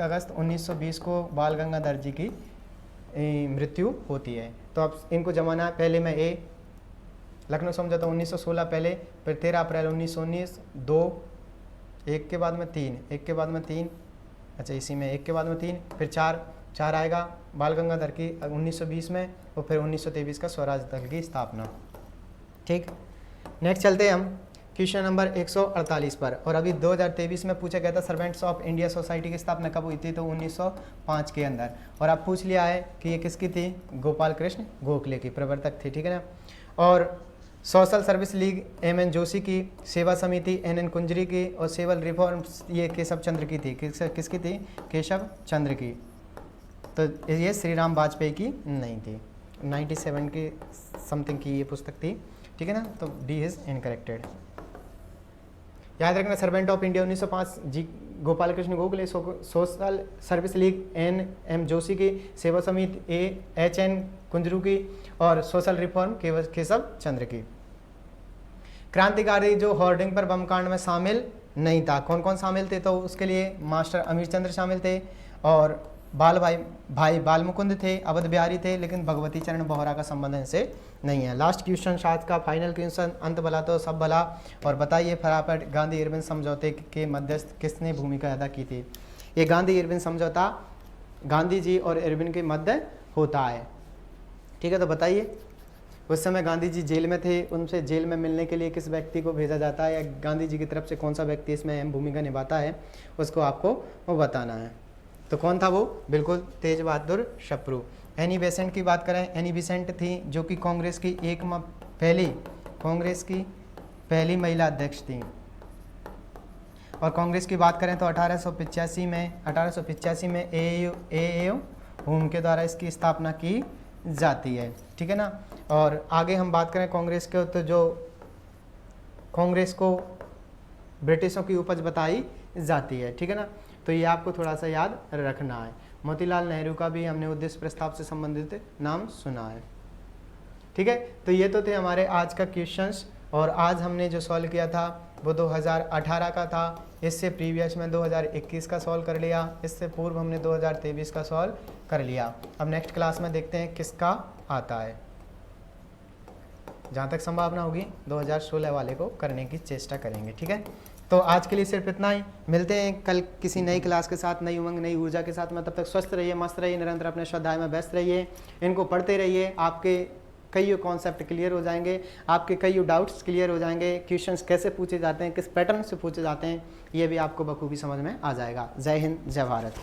अगस्त 1920 को बाल गंगाधर जी की मृत्यु होती है। तो अब इनको जमाना है। पहले में ए, लखनऊ समझौता 1916 पहले, फिर 13 अप्रैल 1919, 2, 1 के बाद में 3, 1 के बाद में 3, अच्छा इसी में 1 के बाद में 3, फिर 4 आएगा बाल गंगाधर की 1920 में, और फिर 1923 का स्वराज दल की स्थापना, ठीक। नेक्स्ट चलते हैं हम क्वेश्चन नंबर 148 पर। और अभी 2023 में पूछा गया था सर्वेंट्स ऑफ इंडिया सोसाइटी की स्थापना कब हुई थी? तो 1905 के अंदर। और अब पूछ लिया है कि ये किसकी थी? गोपाल कृष्ण गोखले की, प्रवर्तक थी, ठीक है ना। और social service league M.N. Joshi की, सेवा समिति N.N. कुंजरी की, और सिविल रिफॉर्म्स ये केशव चंद्र की थी। किसकी थी? केशव चंद्र की। तो ये श्री राम वाजपेयी की नहीं थी। 97 की समथिंग की ये पुस्तक थी, ठीक है ना। तो डी इज इनकरेक्टेड। याद रखना, servant of India 1905 G Gopal Krishna Gokhale, social service league N.M. Joshi की, सेवा समिति H.N. कुंजरू की, और सोशल रिफॉर्म केशव चंद्र की। क्रांतिकारी जो होर्डिंग पर बम कांड में शामिल नहीं था, कौन कौन शामिल थे? तो उसके लिए मास्टर अमीर चंद्र शामिल थे, और भाई बाल मुकुंद थे, अवध बिहारी थे, लेकिन भगवती चरण बोहरा का संबंध इनसे नहीं है। लास्ट क्वेश्चन शायद का फाइनल क्वेश्चन, अंत भला तो सब भला। और बताइए फटाफट, गांधी इरविन समझौते के मध्यस्थ किसने भूमिका अदा की थी? ये गांधी इरविन समझौता गांधी जी और इरविन के मध्य होता है, ठीक है। तो बताइए उस समय गांधी जी जेल में थे, उनसे जेल में मिलने के लिए किस व्यक्ति को भेजा जाता है, या गांधी जी की तरफ से कौन सा व्यक्ति इसमें अहम भूमिका निभाता है, उसको आपको वो बताना है। तो कौन था वो? बिल्कुल तेज बहादुर सप्रू। एनी बेसेंट की बात करें, एनी बेसेंट थी जो कि कांग्रेस की पहली महिला अध्यक्ष थी। और कांग्रेस की बात करें तो 1885 में AAO होम के द्वारा इसकी स्थापना की जाती है, ठीक है ना। और आगे हम बात करें कांग्रेस के, तो जो कांग्रेस को ब्रिटिशों की उपज बताई जाती है, ठीक है ना। तो ये आपको थोड़ा सा याद रखना है। मोतीलाल नेहरू का भी हमने उद्देश्य प्रस्ताव से संबंधित नाम सुना है। ठीक है, तो ये तो थे हमारे आज का क्वेश्चंस, और आज हमने जो सॉल्व किया था वो 2018 का था। इससे प्रीवियस में 2021 का सॉल्व कर लिया, इससे पूर्व हमने 2023 का सॉल्व कर लिया। अब नेक्स्ट क्लास में देखते हैं किसका आता है। जहाँ तक संभावना होगी 2016 वाले को करने की चेष्टा करेंगे। ठीक है, तो आज के लिए सिर्फ इतना ही। मिलते हैं कल किसी नई क्लास के साथ, नई उमंग नई ऊर्जा के साथ में। तब तक स्वस्थ रहिए, मस्त रहिए, निरंतर अपने स्वाध्याय में व्यस्त रहिए, इनको पढ़ते रहिए। आपके कई कॉन्सेप्ट क्लियर हो जाएंगे, आपके कई डाउट्स क्लियर हो जाएंगे, क्वेश्चंस कैसे पूछे जाते हैं, किस पैटर्न से पूछे जाते हैं, ये भी आपको बखूबी समझ में आ जाएगा। जय हिंद, जय भारत।